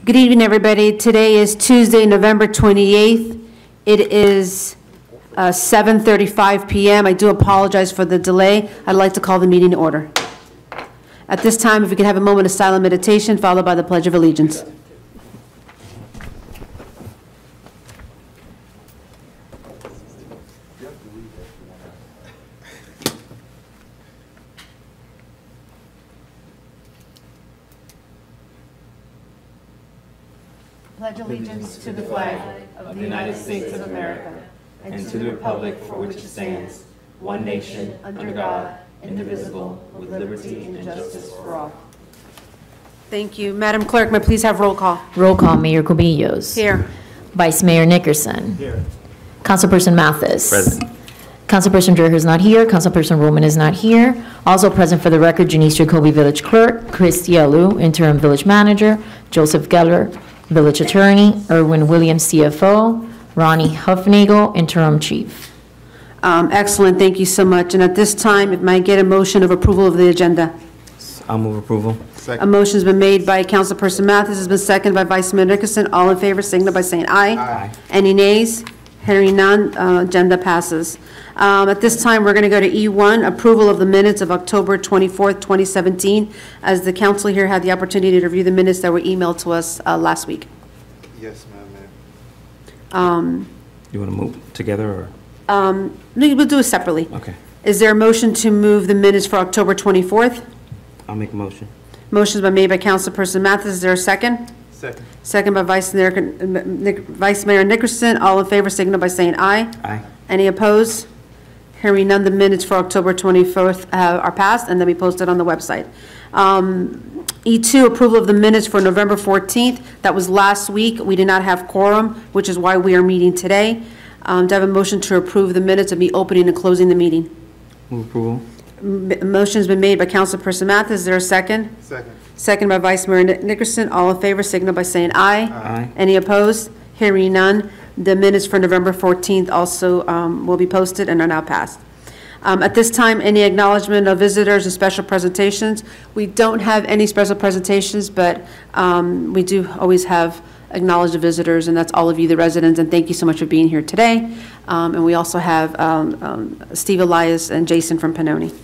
Good evening, everybody. Today is Tuesday, November 28th. It is 7:35 p.m. I do apologize for the delay. I'd like to call the meeting to order. At this time, if we could have a moment of silent meditation, followed by the Pledge of Allegiance. Pledge allegiance to the flag of the United States of America and to the republic for which it stands, one nation, under God, indivisible, with liberty and justice for all. Thank you. Madam Clerk, may I please have roll call? Roll call, Mayor Cubillos. Here. Vice Mayor Nickerson. Here. Councilperson Mathis. Present. Councilperson Dreher is not here. Councilperson Roman is not here. Also present for the record, Janice Jacoby, Village Clerk. Chris Yelu, Interim Village Manager. Joseph Geller, Village Attorney. Erwin Williams, CFO. Ronnie Huffnagel, Interim Chief. Excellent. Thank you so much. And at this time, if I get a motion of approval of the agenda. I'll move approval. A motion has been made by Councilperson Mathis, has been seconded by Vice Mayor Nickerson. All in favor, signify by saying aye. Aye. Any nays? Hearing none, agenda passes. At this time, we're going to go to E1, approval of the minutes of October 24th, 2017. As the council here had the opportunity to review the minutes that were emailed to us last week. Yes, Madam Mayor. You want to move together or? No, we'll do it separately. Okay. Is there a motion to move the minutes for October 24th? I'll make a motion. Motion's been made by Councilperson Mathis. Is there a second? Second. Second by Vice Mayor Nickerson. All in favor, signal by saying aye. Aye. Any opposed? Hearing none, the minutes for October 24th are passed and they'll be posted on the website. E2, approval of the minutes for November 14th. That was last week. We did not have quorum, which is why we are meeting today. Do I have a motion to approve the minutes of me opening and closing the meeting? Move approval. Motion's been made by Councilperson Mathis. Is there a second? Second. Second by Vice Mayor Nickerson. All in favor, signal by saying aye. Aye. Any opposed? Hearing none. The minutes for November 14th also will be posted and are now passed. At this time, any acknowledgement of visitors and special presentations? We don't have any special presentations, but we do always have acknowledged the visitors, and that's all of you, the residents, and thank you so much for being here today. And we also have Steve Elias and Jason from Pannoni.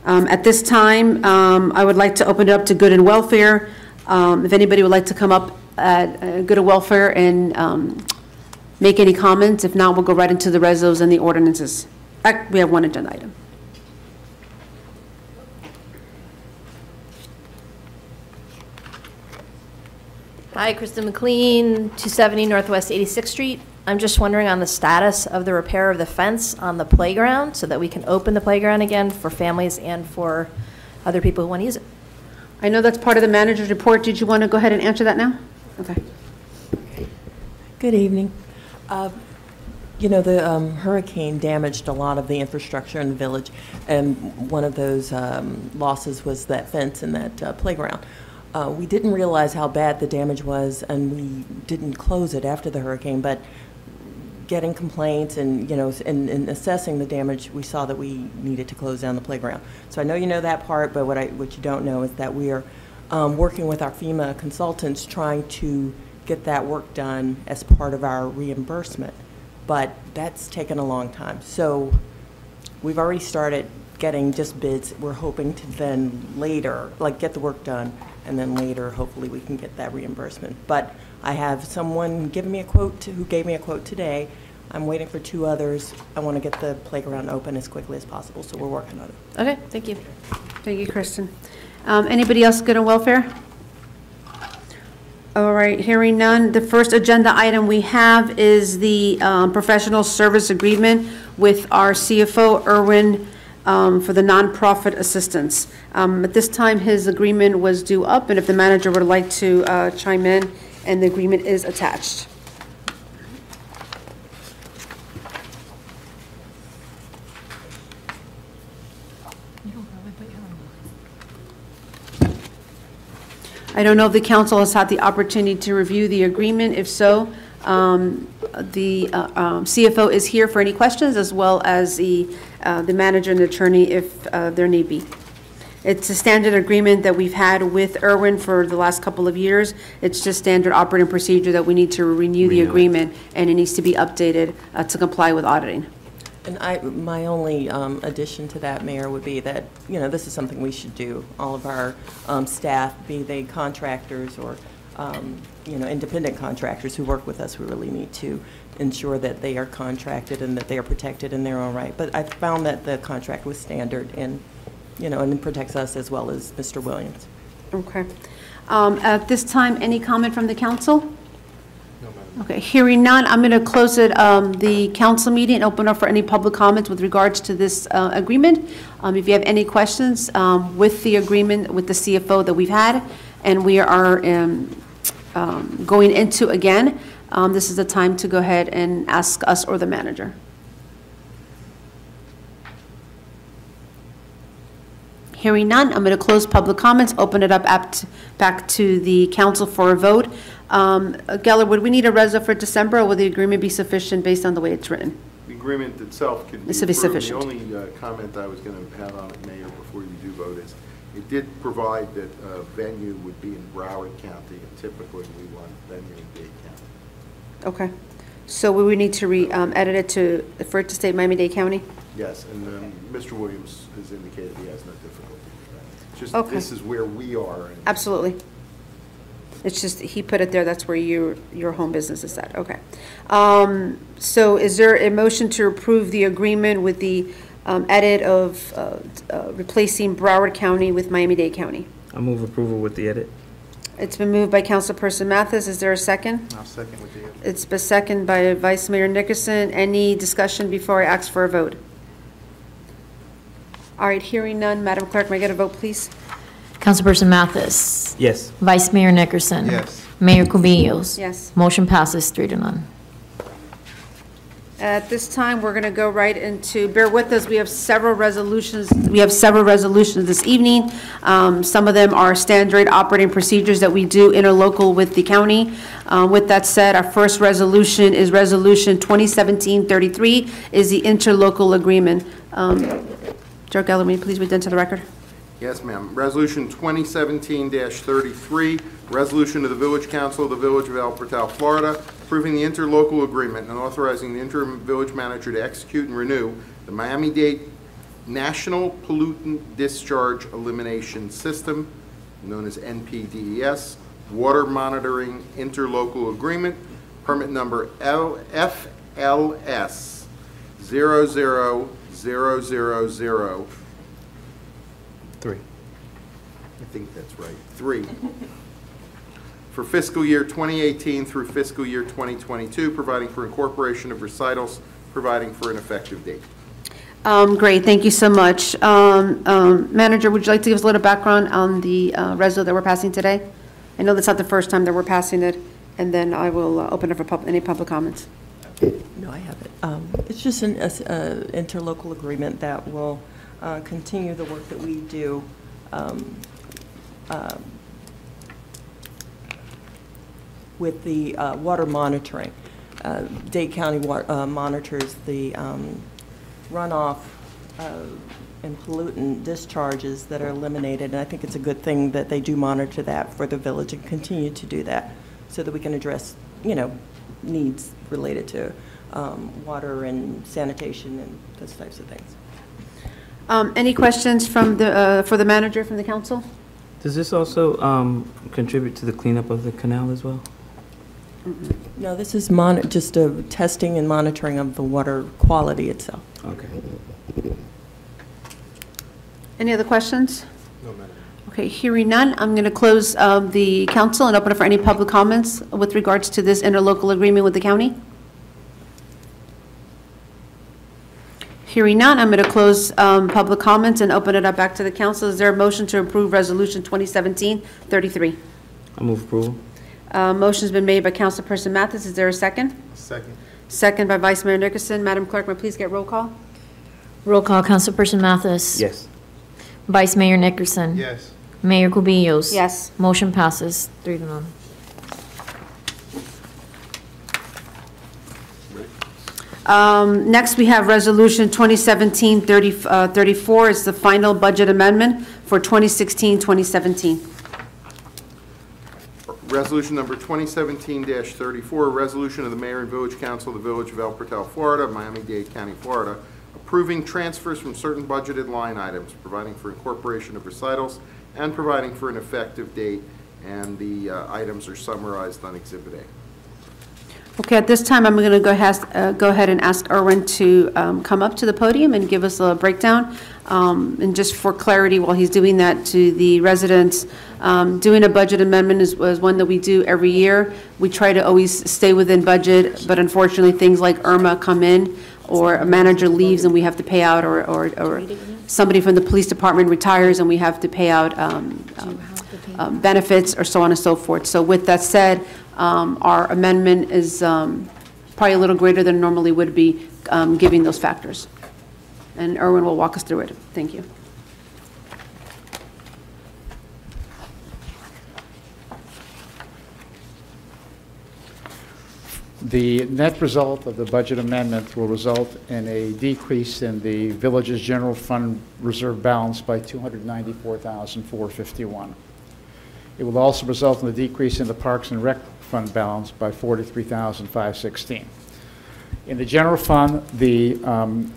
At this time, I would like to open it up to Good and Welfare. If anybody would like to come up at Good and Welfare and make any comments. If not, we'll go right into the resos and the ordinances. We have one agenda item. Hi, Kristen McLean, 270 Northwest 86th Street. I'm just wondering on the status of the repair of the fence on the playground so that we can open the playground again for families and for other people who want to use it. I know that's part of the manager's report. Did you want to go ahead and answer that now? Okay. Good evening. You know, the hurricane damaged a lot of the infrastructure in the village, and one of those losses was that fence and that playground. We didn't realize how bad the damage was, and we didn't close it after the hurricane, but getting complaints and, you know, and assessing the damage, we saw that we needed to close down the playground. So I know you know that part, but what you don't know is that we are working with our FEMA consultants trying to get that work done as part of our reimbursement, but that's taken a long time. So we've already started getting just bids. We're hoping to then later, like, get the work done, and then later, hopefully, we can get that reimbursement. But I have someone giving me a quote who gave me a quote today. I'm waiting for 2 others. I want to get the playground open as quickly as possible, so we're working on it. Okay, thank you. Thank you, Kristen. Anybody else good on welfare? All right, hearing none. The first agenda item we have is the professional service agreement with our CFO, Erwin, for the nonprofit assistance. At this time, his agreement was due up, and if the manager would like to chime in, and the agreement is attached. I don't know if the council has had the opportunity to review the agreement. If so, the CFO is here for any questions, as well as the manager and the attorney if there need be. It's a standard agreement that we've had with Irwin for the last couple of years. It's just standard operating procedure that we need to renew the Renew it. agreement, and it needs to be updated to comply with auditing. And my only addition to that, Mayor, would be that, this is something we should do. All of our staff, be they contractors or, independent contractors who work with us, we really need to ensure that they are contracted and that they are protected in their own right. But I found that the contract was standard and, and it protects us as well as Mr. Williams. Okay. At this time, any comment from the council? Okay, hearing none, I'm going to close it, the council meeting, and open up for any public comments with regards to this agreement. If you have any questions with the agreement with the CFO that we've had, and we are going into again, this is the time to go ahead and ask us or the manager. Hearing none, I'm going to close public comments, open it up back to the council for a vote. Geller, would we need a reso for December, or will the agreement be sufficient based on the way it's written? The agreement itself can be This will be approved. sufficient. The only comment I was going to have on it, Mayor, before you do vote is, it did provide that venue would be in Broward County, and typically we want venue in Dade County. Okay. So we would need to edit it for it to state Miami-Dade County? Yes, and Mr. Williams has indicated he has no difficulty with that. It's just, Okay. this is where we are. And Absolutely. It's just, he put it there, that's where your home business is at, okay. So is there a motion to approve the agreement with the edit of replacing Broward County with Miami-Dade County? I move approval with the edit. It's been moved by Councilperson Mathis, is there a second? I'll second with you. It's been seconded by Vice Mayor Nickerson. Any discussion before I ask for a vote? All right, hearing none, Madam Clerk, may I get a vote, please? Councilperson Mathis. Yes. Vice Mayor Nickerson. Yes. Mayor Cubillos. Yes. Motion passes 3-0. At this time, we're going to go right into, bear with us, we have several resolutions this evening. Some of them are standard operating procedures that we do interlocal with the county. With that said, our first resolution is Resolution 2017-33, is the interlocal agreement. Joe Geller, will you please read that into the record? Yes, ma'am. Resolution 2017-33, resolution of the Village Council of the Village of El Portal, Florida, approving the interlocal agreement and authorizing the interim village manager to execute and renew the Miami-Dade National Pollutant Discharge Elimination System, known as NPDES, water monitoring interlocal agreement, permit number FLS 00000. 3. I think that's right, 3. For fiscal year 2018 through fiscal year 2022, providing for incorporation of recitals, providing for an effective date. Great, thank you so much. Manager, would you like to give us a little background on the reso that we're passing today? I know that's not the first time that we're passing it, and then I will open it for any public comments. No, I have it. It's just an interlocal agreement that will continue the work that we do with the water monitoring. Dade County monitors the runoff and pollutant discharges that are eliminated, and I think it's a good thing that they do monitor that for the village and continue to do that so that we can address, needs related to water and sanitation and those types of things. Any questions from for the manager from the council? Does this also contribute to the cleanup of the canal as well? No, this is just a testing and monitoring of the water quality itself. Okay. Any other questions? No, Madam. Okay, hearing none, I'm going to close the council and open it for any public comments with regards to this interlocal agreement with the county. Hearing none, I'm going to close public comments and open it up back to the council. Is there a motion to approve Resolution 2017-33? I move approval. Motion's been made by Councilperson Mathis. Is there a second? Second. Second by Vice Mayor Nickerson. Madam Clerk, may I please get roll call? Roll call, Councilperson Mathis. Yes. Vice Mayor Nickerson. Yes. Mayor Cubillos. Yes. Motion passes 3-0. Next, we have Resolution 2017-34. It's the final budget amendment for for 2016-2017. Resolution number 2017-34, a resolution of the Mayor and Village Council of the Village of El Portal, Florida, Miami-Dade County, Florida, approving transfers from certain budgeted line items, providing for incorporation of recitals, and providing for an effective date, and the items are summarized on Exhibit A. Okay, at this time, I'm going to go ahead and ask Erwin to come up to the podium and give us a breakdown. And just for clarity, while he's doing that to the residents, doing a budget amendment is one that we do every year. We try to always stay within budget, but unfortunately, things like Irma come in, or a manager leaves and we have to pay out, or somebody from the police department retires and we have to pay out benefits, or so on and so forth. So with that said, our amendment is probably a little greater than normally would be, giving those factors. And Erwin will walk us through it. Thank you. The net result of the budget amendment will result in a decrease in the village's general fund reserve balance by $294,451. It will also result in a decrease in the Parks and Rec fund balance by $43,516. In the general fund, the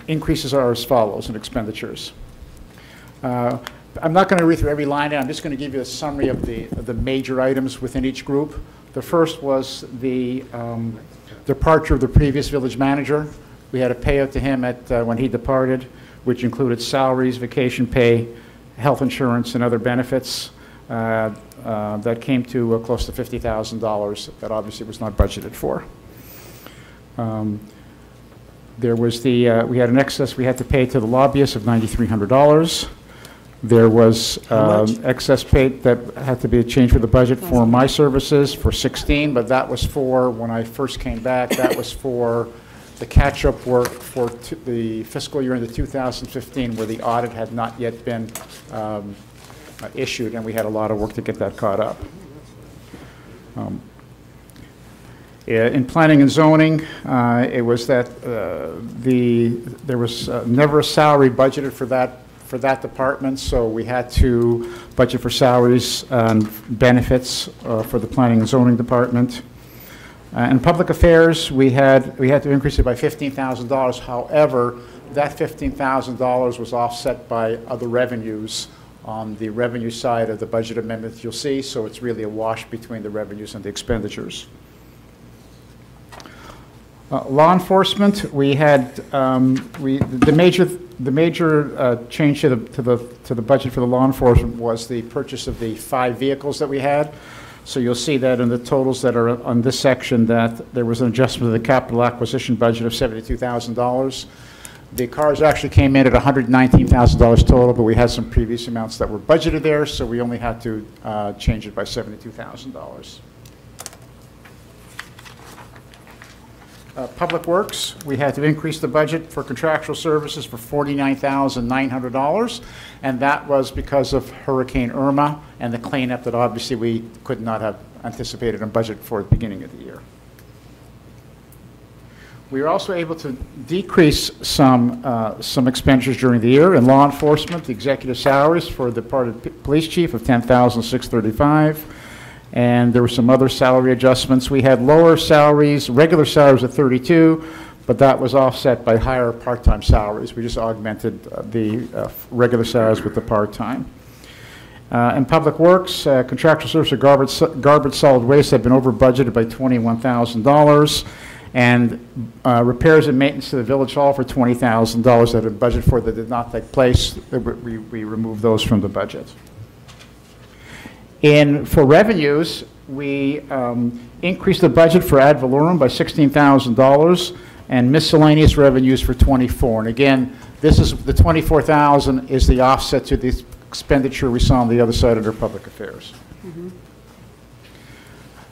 increases are as follows in expenditures. I'm not going to read through every line item. I'm just going to give you a summary of the major items within each group. The first was the departure of the previous village manager. We had a payout to him when he departed, which included salaries, vacation pay, health insurance, and other benefits. That came to close to $50,000 that obviously was not budgeted for. There was we had an excess we had to pay to the lobbyists of $9,300. There was excess pay that had to be changed for the budget for my services for 16, but that was for, when I first came back, that was for the catch-up work for the fiscal year into 2015, where the audit had not yet been issued, and we had a lot of work to get that caught up. In planning and zoning, it was that there was never a salary budgeted for that department, so we had to budget for salaries and benefits for the planning and zoning department. In public affairs, we had to increase it by $15,000. However, that $15,000 was offset by other revenues on the revenue side of the budget amendment you'll see, so it's really a wash between the revenues and the expenditures. Law enforcement, we had the major change to the budget for the law enforcement was the purchase of the 5 vehicles that we had. So you'll see that in the totals that are on this section that there was an adjustment of the capital acquisition budget of $72,000. The cars actually came in at $119,000 total, but we had some previous amounts that were budgeted there, so we only had to change it by $72,000. Public Works, we had to increase the budget for contractual services for $49,900, and that was because of Hurricane Irma and the cleanup that obviously we could not have anticipated and budgeted for at the beginning of the year. We were also able to decrease some expenditures during the year. In law enforcement, the executive salaries for the departed police chief of $10,635. And there were some other salary adjustments. We had lower salaries, regular salaries at 32, but that was offset by higher part-time salaries. We just augmented the regular salaries with the part-time. In Public Works, contractual service for garbage solid waste had been over budgeted by $21,000, and repairs and maintenance to the village hall for $20,000 that had been budgeted for that did not take place. We removed those from the budget. For revenues, we increased the budget for ad valorem by $16,000 and miscellaneous revenues for $24,000. And again, this is the $24,000 is the offset to the expenditure we saw on the other side under public affairs. Mm-hmm.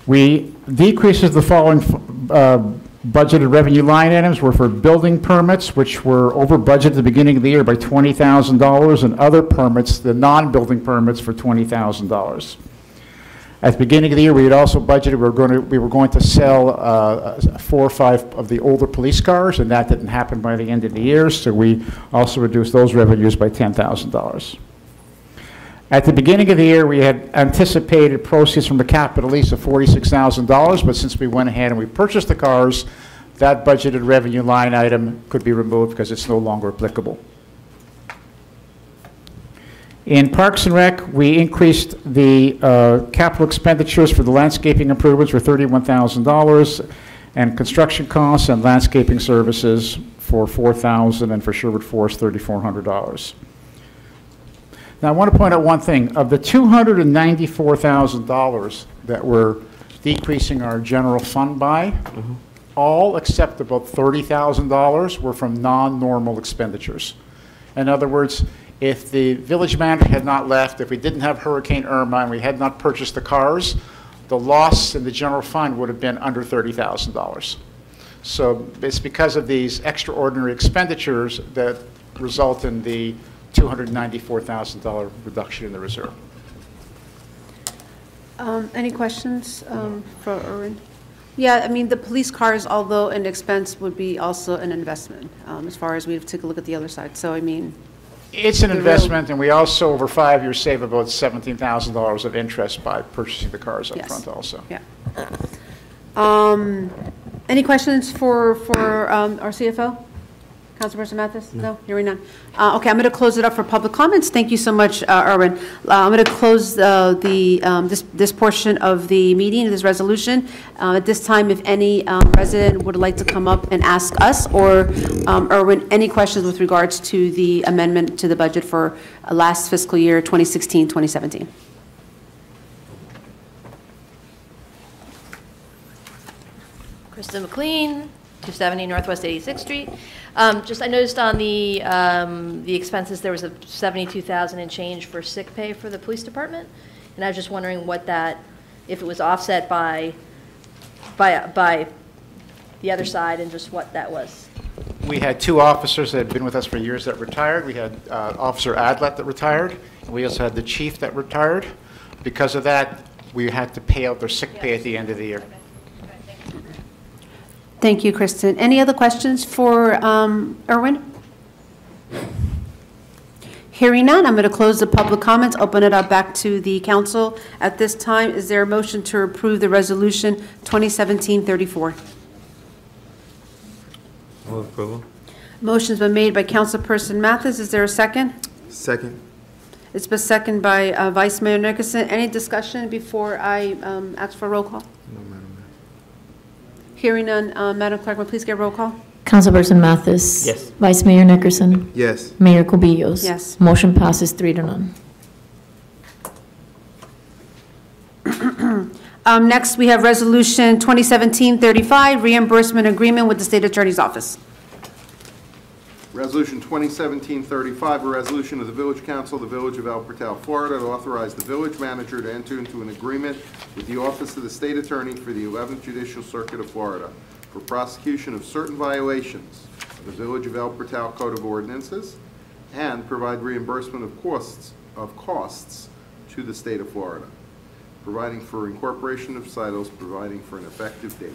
We decreased the following budgeted revenue line items were for building permits, which were over budget at the beginning of the year by $20,000, and other permits, the non-building permits, for $20,000. At the beginning of the year, we had also budgeted we were going to sell 4 or 5 of the older police cars, and that didn't happen by the end of the year, so we also reduced those revenues by $10,000. At the beginning of the year, we had anticipated proceeds from the capital lease of $46,000, but since we went ahead and we purchased the cars, that budgeted revenue line item could be removed because it's no longer applicable. In Parks and Rec, we increased the capital expenditures for the landscaping improvements for $31,000, and construction costs and landscaping services for $4,000, and for Sherwood Forest, $3,400. Now, I want to point out one thing. Of the $294,000 that we're decreasing our general fund by, all except about $30,000 were from non-normal expenditures. In other words, if the village manager had not left, if we didn't have Hurricane Irma and we had not purchased the cars, the loss in the general fund would have been under $30,000. So it's because of these extraordinary expenditures that result in the $294,000 reduction in the reserve. Any questions for Erwin? Yeah, I mean, the police cars, although an expense, would be also an investment, as far as we have to take a look at the other side. So, I mean... It's an investment, and we also, over 5 years, save about $17,000 of interest by purchasing the cars up front also. Yeah. Any questions for our CFO? Councilperson Mathis? No? Hearing none. Okay, I'm going to close it up for public comments. Thank you so much, Erwin. I'm going to close this portion of the meeting, this resolution. At this time, if any resident would like to come up and ask us or Erwin any questions with regards to the amendment to the budget for last fiscal year, 2016-2017. Krista McLean, 270 Northwest 86th Street. Just I noticed on the expenses there was a $72,000 and change for sick pay for the police department, and I was just wondering what that, if it was offset by the other side, and just what that was. We had 2 officers that had been with us for years that retired. We had Officer Adlet that retired, and we also had the chief that retired. Because of that, we had to pay out their sick pay at the end of the year. Thank you, Kristen. Any other questions for Erwin? Hearing none, I'm going to close the public comments, open it up back to the council. At this time, is there a motion to approve the resolution 2017-34? Move approval. Motion's been made by Councilperson Mathis. Is there a second? Second. It's been seconded by Vice Mayor Nickerson. Any discussion before I ask for a roll call? No, Madam Mayor. Hearing none, Madam Clerk, will please get a roll call? Councilperson Mathis. Yes. Vice Mayor Nickerson. Yes. Mayor Cubillos. Yes. Motion passes 3-0. Next, we have Resolution 2017-35, reimbursement agreement with the State Attorney's Office. Resolution 2017-35, a resolution of the Village Council of the Village of El Portal, Florida, to authorize the village manager to enter into an agreement with the Office of the State Attorney for the 11th Judicial Circuit of Florida for prosecution of certain violations of the Village of El Portal Code of Ordinances and provide reimbursement of costs to the state of Florida, providing for incorporation of titles, providing for an effective date.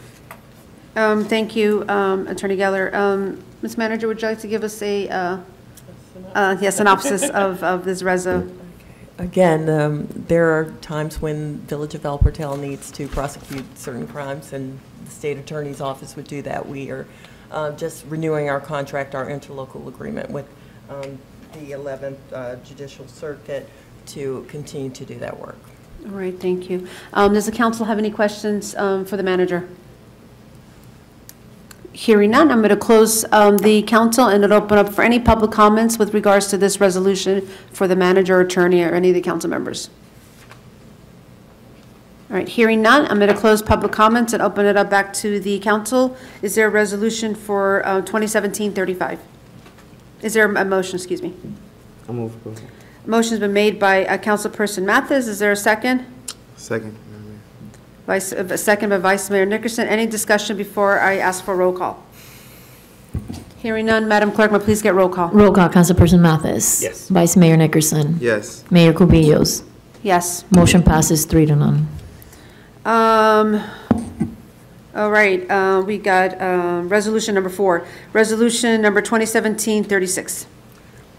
Thank you, Attorney Geller. Ms. Manager, would you like to give us a synopsis of this reso? Again, there are times when Village of El Portal needs to prosecute certain crimes, and the state attorney's office would do that. We are just renewing our contract, our interlocal agreement with the 11th Judicial Circuit to continue to do that work. All right, thank you. Does the council have any questions for the manager? Hearing none, I'm going to close the council and it'll open up for any public comments with regards to this resolution for the manager, attorney, or any of the council members. All right, hearing none, I'm going to close public comments and open it up back to the council. Is there a resolution for 2017-35? Is there a motion, excuse me? I'll move approval. Motion's been made by Councilperson Mathis. Is there a second? Second. A second by Vice Mayor Nickerson. Any discussion before I ask for roll call? Hearing none, Madam Clerk, may I please get roll call? Roll call, Councilperson Mathis. Yes. Vice Mayor Nickerson. Yes. Mayor Cubillos. Yes. Motion passes 3-0. All right, we got resolution number 4. Resolution number 2017-36.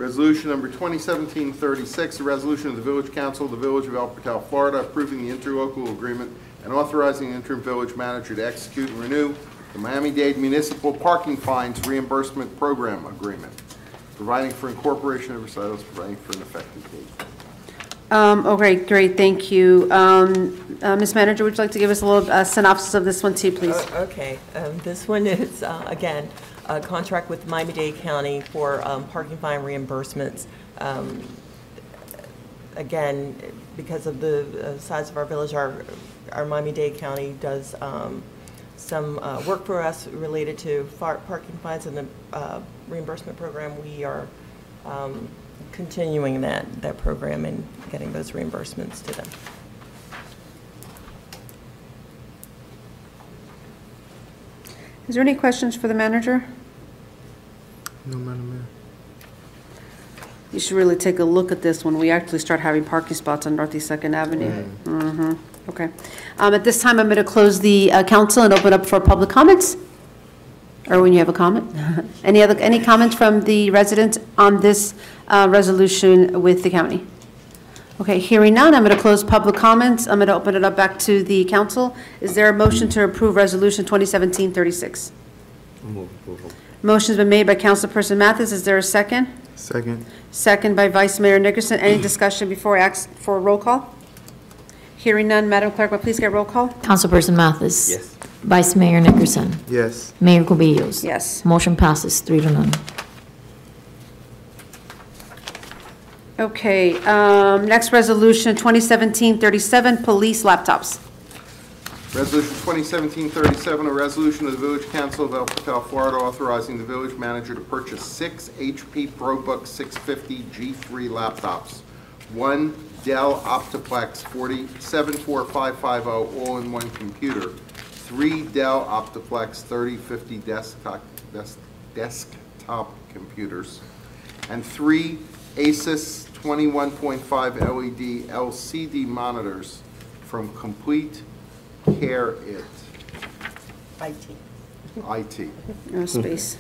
Resolution number 2017-36, a resolution of the Village Council of the Village of El Portal, Florida, approving the interlocal agreement and authorizing the interim village manager to execute and renew the Miami-Dade Municipal Parking Fines Reimbursement Program Agreement, providing for incorporation of recitals, providing for an effective date. Okay, great, thank you. Ms. Manager, would you like to give us a little synopsis of this one too, please? Okay, this one is, again, a contract with Miami-Dade County for parking fine reimbursements. Again, because of the size of our village, our Miami-Dade County does some work for us related to parking fines and the reimbursement program. We are continuing that program and getting those reimbursements to them. Is there any questions for the manager? No, Madam Mayor. You should really take a look at this when we actually start having parking spots on Northeast 2nd Avenue. Okay. At this time, I'm going to close the council and open up for public comments. Or when you have a comment? Any comments from the residents on this resolution with the county? Okay, hearing none, I'm going to close public comments. I'm going to open it up back to the council. Is there a motion to approve Resolution 2017-36? Move approval. Motion's been made by Councilperson Mathis. Is there a second? Second. Second by Vice Mayor Nickerson. Any discussion before I ask for a roll call? Hearing none, Madam Clerk, will you please get roll call? Councilperson Mathis. Yes. Vice Mayor Nickerson. Yes. Mayor Cubillos. Yes. Motion passes 3-0. Okay, next resolution, 2017-37, police laptops. Resolution 2017-37, a resolution of the Village Council of El Portal, Florida, authorizing the village manager to purchase 6 HP ProBook 650 G3 laptops, 1 Dell Optiplex 74550 all-in-one computer, 3 Dell Optiplex 3050 desktop computers, and 3 Asus 21.5 LED LCD monitors from Complete Care IT. No space.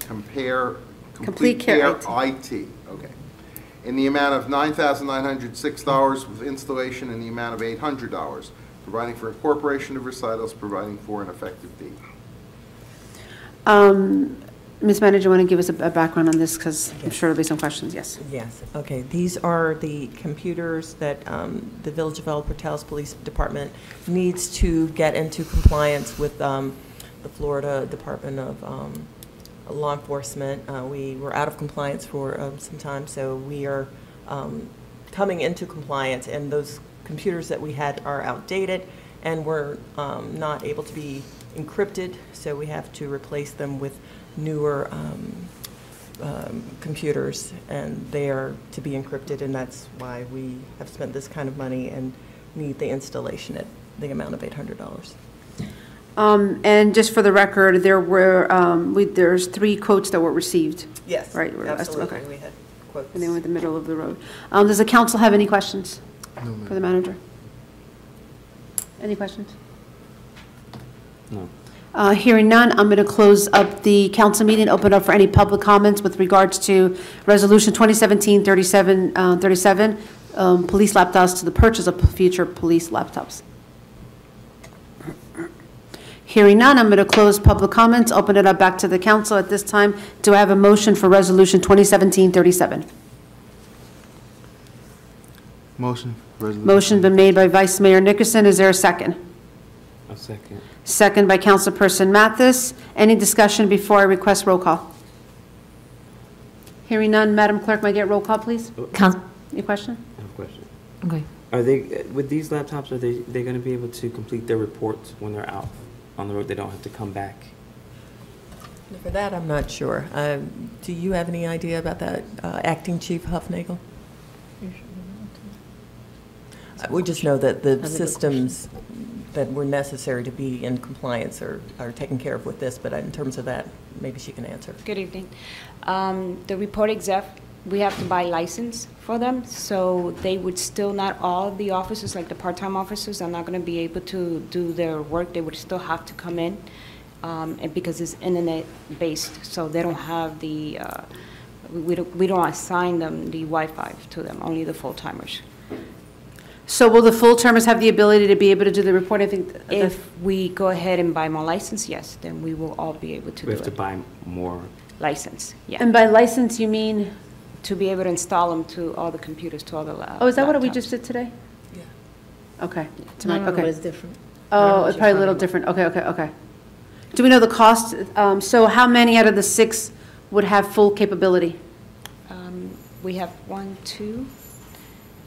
Complete Care IT. Okay. In the amount of $9,906 with installation in the amount of $800, providing for incorporation of recitals, providing for an effective date. Ms. Manager, want to give us a background on this, because I'm sure there'll be some questions, yes. Yes, okay. These are the computers that the Village of El Portal's Police Department needs to get into compliance with the Florida Department of Law Enforcement. We were out of compliance for some time, so we are coming into compliance, and those computers that we had are outdated and were not able to be encrypted, so we have to replace them with newer computers, and they are to be encrypted, and that's why we have spent this kind of money and need the installation at the amount of $800. And just for the record, there were, there's 3 quotes that were received. Yes, Right, absolutely. okay. We had quotes. And they were in the middle of the road. Does the council have any questions for the manager? Any questions? No. Hearing none, I'm going to close up the council meeting, open up for any public comments with regards to Resolution 2017-37, police laptops, to the purchase of future police laptops. Hearing none, I'm going to close public comments, open it up back to the council at this time. Do I have a motion for Resolution 2017-37? Motion. Motion been made by Vice Mayor Nickerson. Is there a second? A second. Second by Councilperson Mathis. Any discussion before I request roll call? Hearing none, Madam Clerk, may I get roll call, please? Your question? I have a question. Okay. Are they, with these laptops, are they going to be able to complete their reports when they're out on the road? They don't have to come back? For that, I'm not sure. Do you have any idea about that, Acting Chief Huffnagel? We just know that the systems that were necessary to be in compliance are taken care of with this, but in terms of that, maybe she can answer. Good evening. The report exec, we have to buy license for them, so they would still, not all the officers, like the part-time officers, are not going to be able to do their work. They would still have to come in, and because it's internet-based, so they don't have the We don't assign them the Wi-Fi to them, only the full-timers. So will the full-termers have the ability to be able to do the report? I think. If we go ahead and buy more license, yes, then we will all be able to We do have to it. buy more. License, yeah. And by license, you mean, To be able to install them to all the computers, to all the oh, is that what we laptops. just did today? Yeah. Okay. No, Okay. but it's different. Oh, it's probably a little different. Okay. Do we know the cost? So how many out of the 6 would have full capability? We have 1, 2.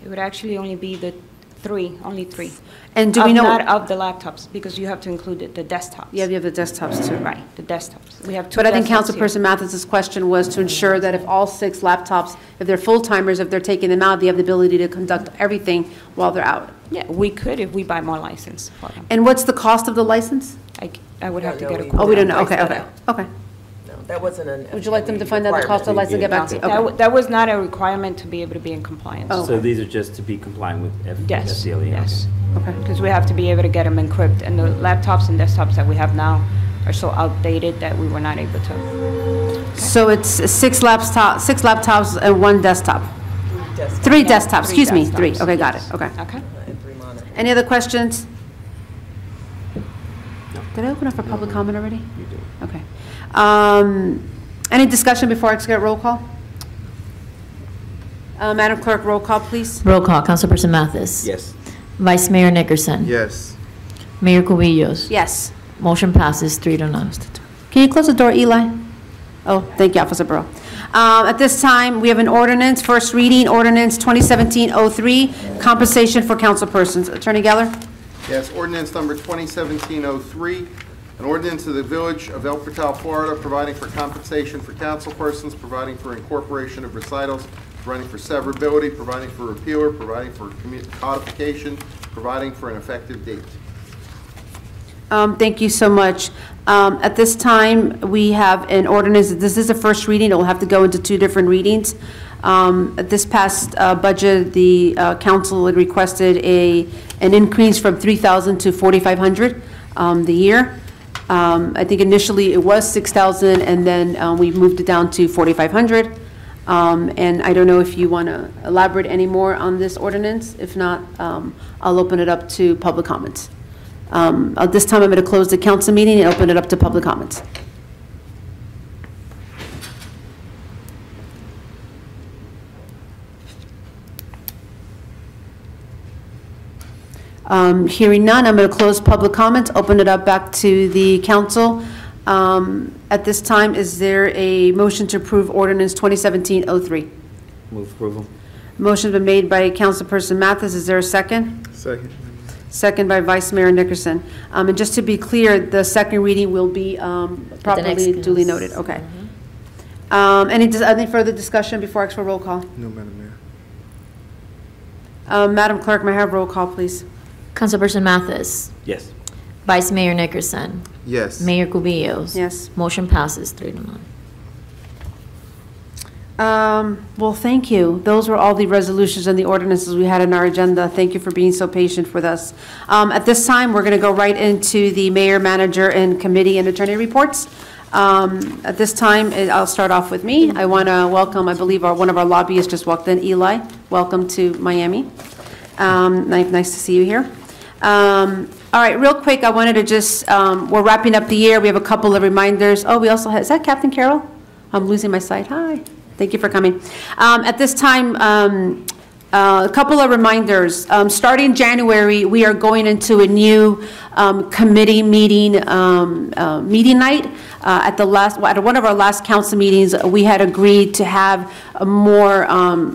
It would actually only be the 3, only 3. And do we know? Not of the laptops, because you have to include the desktops. Yeah, you have the desktops too. Right, the desktops. We have 2 But I think desktops here. Councilperson Mathis's question was to ensure that if all 6 laptops, if they're full-timers, if they're taking them out, they have the ability to conduct everything while they're out. Yeah, we could if we buy more license for them. And what's the cost of the license? I would have to No, get a we- quote. Oh, we don't know. Price Okay, that okay, out. okay. No, that wasn't an. Would you like them to find out the cost of the requirement. license and get back to you? Okay. That was not a requirement to be able to be in compliance. Oh. So these are just to be compliant with Yes, FCLE? yes. Okay. Because we have to be able to get them encrypted, and the laptops and desktops that we have now are so outdated that we were not able to. So it's 6 laptops and 1 desktop? 3 desktops, excuse me, 3. desktops, Okay, got it, yes. okay. Okay. And 3 monitors. Any other questions? Did I open up for public comment already? You do. Okay. Any discussion before I get roll call? Madam Clerk, roll call, please. Roll call, Councilperson Mathis. Yes. Vice Mayor Nickerson. Yes. Mayor Cubillos. Yes. Motion passes 3-0. Can you close the door, Eli? Oh, thank you, Officer Burrow. At this time, we have an ordinance, first reading, ordinance 2017-03, compensation for councilpersons. Attorney Geller? Yes, ordinance number 2017-03, an ordinance of the Village of El Portal, Florida, providing for compensation for councilpersons, providing for incorporation of recitals, providing for severability, providing for repealer, providing for codification, providing for an effective date. Thank you so much. At this time, we have an ordinance, this is the first reading, it will have to go into 2 different readings. At this past budget, the council had requested an increase from $3,000 to $4,500 the year. I think initially it was $6,000, and then we moved it down to $4,500. And I don't know if you want to elaborate any more on this ordinance. If not, I'll open it up to public comments. At this time, I'm going to close the council meeting and open it up to public comments. Hearing none, I'm going to close public comments, open it up back to the council. At this time, is there a motion to approve ordinance 2017-03? Move approval. Motion's been made by Councilperson Mathis. Is there a second? Second. Second by Vice Mayor Nickerson. And just to be clear, the second reading will be properly duly noted. Okay. Any further discussion before I ask for roll call? No, Madam Mayor. Madam Clerk, may I have roll call, please? Councilperson Mathis. Yes. Vice Mayor Nickerson. Yes. Mayor Cubillos. Yes. Motion passes 3-0. Well, thank you. Those were all the resolutions and the ordinances we had on our agenda. Thank you for being so patient with us. At this time, we're going to go right into the mayor, manager, and committee and attorney reports. At this time, I'll start off with me. I want to welcome, I believe one of our lobbyists just walked in, Eli. Welcome to Miami. Nice to see you here. All right, real quick, I wanted to just, we're wrapping up the year. We have a couple of reminders. Oh, we also have, is that Captain Carroll? I'm losing my sight. Hi. Thank you for coming. At this time, a couple of reminders. Starting January, we are going into a new committee meeting night. At one of our last council meetings, we had agreed to have a more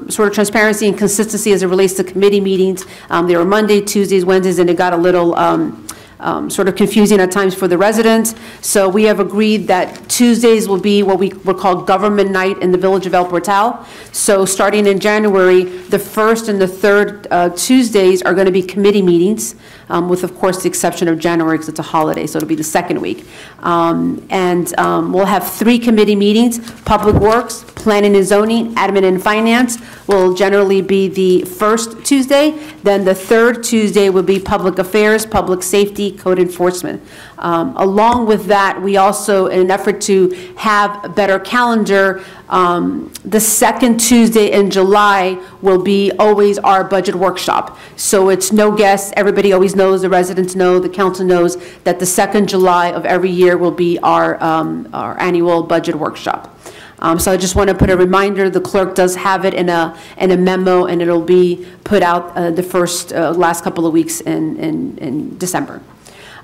sort of transparency and consistency as it relates to committee meetings. They were Monday, Tuesdays, Wednesdays, and it got a little sort of confusing at times for the residents. So we have agreed that Tuesdays will be what we would call government night in the village of El Portal. So starting in January, the first and the third Tuesdays are going to be committee meetings, with of course the exception of January because it's a holiday, so it'll be the second week. We'll have 3 committee meetings: Public Works, Planning and zoning, admin and finance will generally be the first Tuesday. Then the third Tuesday will be public affairs, public safety, code enforcement. Along with that, we also, in an effort to have a better calendar, the second Tuesday in July will be always our budget workshop. So it's no guess, everybody always knows, the residents know, the council knows that the second July of every year will be our annual budget workshop. So I just want to put a reminder, the clerk does have it in a memo, and it'll be put out the last couple of weeks in December.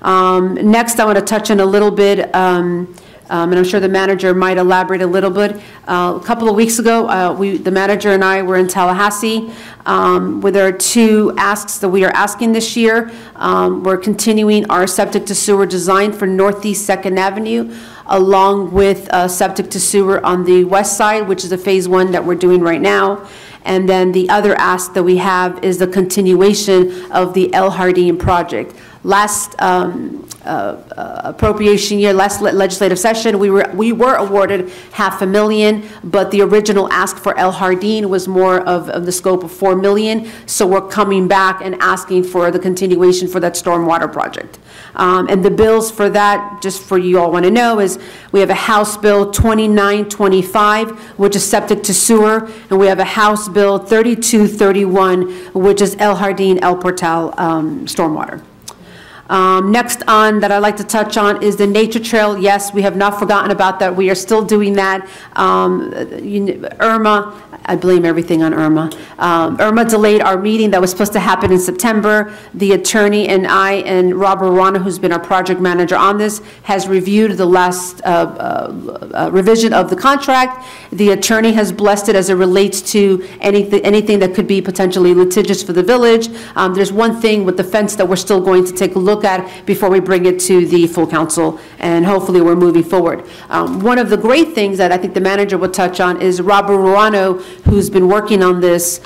Next, I want to touch on a little bit, and I'm sure the manager might elaborate a little bit. A couple of weeks ago, the manager and I were in Tallahassee, where there are two asks that we are asking this year. We're continuing our septic to sewer design for Northeast 2nd Avenue, along with septic to sewer on the west side, which is a phase 1 that we're doing right now. And then the other ask that we have is the continuation of the El Jardín project. Last appropriation year, last legislative session, we were awarded $500,000, but the original ask for El Jardín was more of the scope of $4 million. So we're coming back and asking for the continuation for that stormwater project. And the bills for that, just for you all want to know, is we have a House Bill 2925, which is septic to sewer, and we have a House Bill 3231, which is El Jardín El Portal standwater. Next on that I'd like to touch on is the nature trail. Yes, we have not forgotten about that. We are still doing that. Irma, I blame everything on Irma. Irma delayed our meeting that was supposed to happen in September. The attorney and I and Robert Rana, who's been our project manager on this, has reviewed the last revision of the contract. The attorney has blessed it as it relates to anything that could be potentially litigious for the village. There's one thing with the fence that we're still going to take a look at before we bring it to the full council, and hopefully we're moving forward. One of the great things that I think the manager will touch on is Robert Ruano, who's been working on this.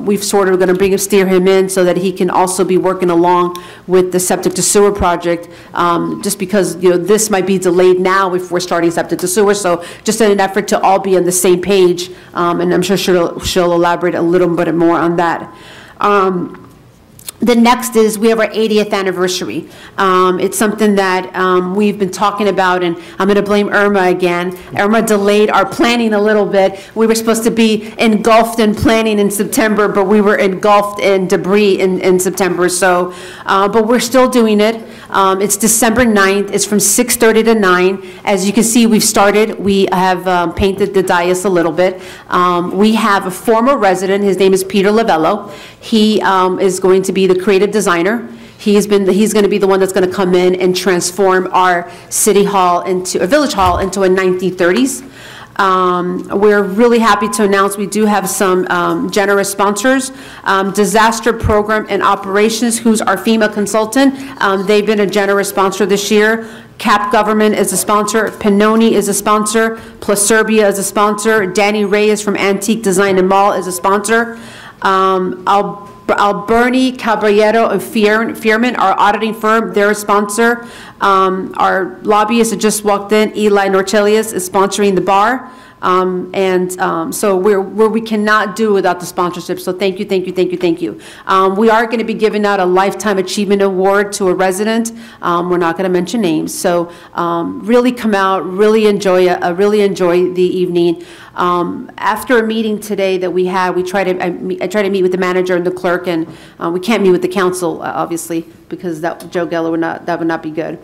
We've sort of going to steer him in so that he can also be working along with the septic to sewer project, just because this might be delayed now if we're starting septic to sewer. So just in an effort to all be on the same page, and I'm sure she'll elaborate a little bit more on that. The next is we have our 80th anniversary. It's something that we've been talking about, and I'm going to blame Irma again. Irma delayed our planning a little bit. We were supposed to be engulfed in planning in September, but we were engulfed in debris in September. So, but we're still doing it. It's December 9th. It's from 6:30 to 9. As you can see, we've started. We have painted the dais a little bit. We have a former resident. His name is Peter Lavello. He is going to be the creative designer. He's going to be the one that's going to come in and transform our city hall into a village hall into a 1930s. We're really happy to announce we do have some generous sponsors. Disaster Program and Operations, who's our FEMA consultant. They've been a generous sponsor this year. CAP Government is a sponsor. Pinoni is a sponsor. Plaserbia is a sponsor. Danny Reyes from Antique Design and Mall is a sponsor. Alberni, Caballero, and Fierman, our auditing firm, they're a sponsor. Our lobbyist that just walked in, Eli Nortelius, is sponsoring the bar. So we cannot do without the sponsorship. So thank you, thank you, thank you, thank you. We are going to be giving out a Lifetime Achievement Award to a resident. We're not going to mention names. So really come out, really enjoy the evening. After a meeting today that we had, I try to meet with the manager and the clerk, and we can't meet with the council, obviously, because Joe Geller would not be good.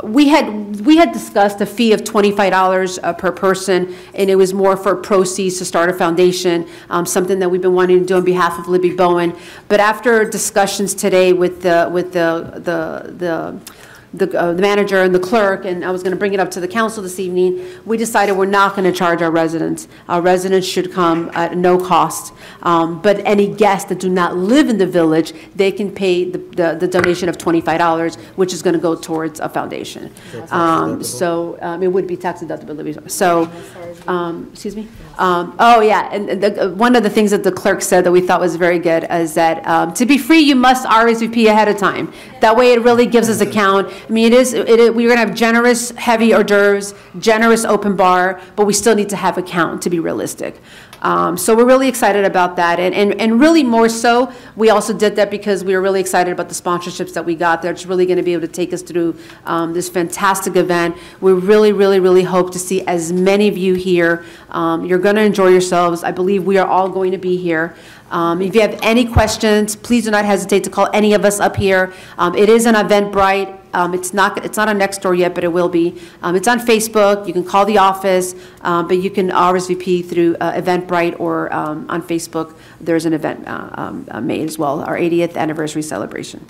We had discussed a fee of $25 per person, and it was more for proceeds to start a foundation, something that we've been wanting to do on behalf of Libby Bowen. But after discussions today with the manager and the clerk, and I was going to bring it up to the council this evening, we decided we're not going to charge our residents. Our residents should come at no cost. But any guests that do not live in the village, they can pay the donation of $25, which is going to go towards a foundation. It would be tax deductible. So, excuse me? Oh, yeah, and one of the things that the clerk said that we thought was very good is that to be free, you must RSVP ahead of time. That way it really gives us a count. I mean, we're gonna have generous, heavy hors d'oeuvres, generous open bar, but we still need to have a count to be realistic. So we're really excited about that, and really more so, we also did that because we were really excited about the sponsorships that we got there. It's really going to be able to take us through this fantastic event. We really, really, really hope to see as many of you here. You're going to enjoy yourselves. I believe we are all going to be here. If you have any questions, please do not hesitate to call any of us up here. It is on Eventbrite. It's not on Nextdoor yet, but it will be. It's on Facebook. You can call the office, but you can RSVP through Eventbrite or on Facebook. There's an event made as well, our 80th anniversary celebration.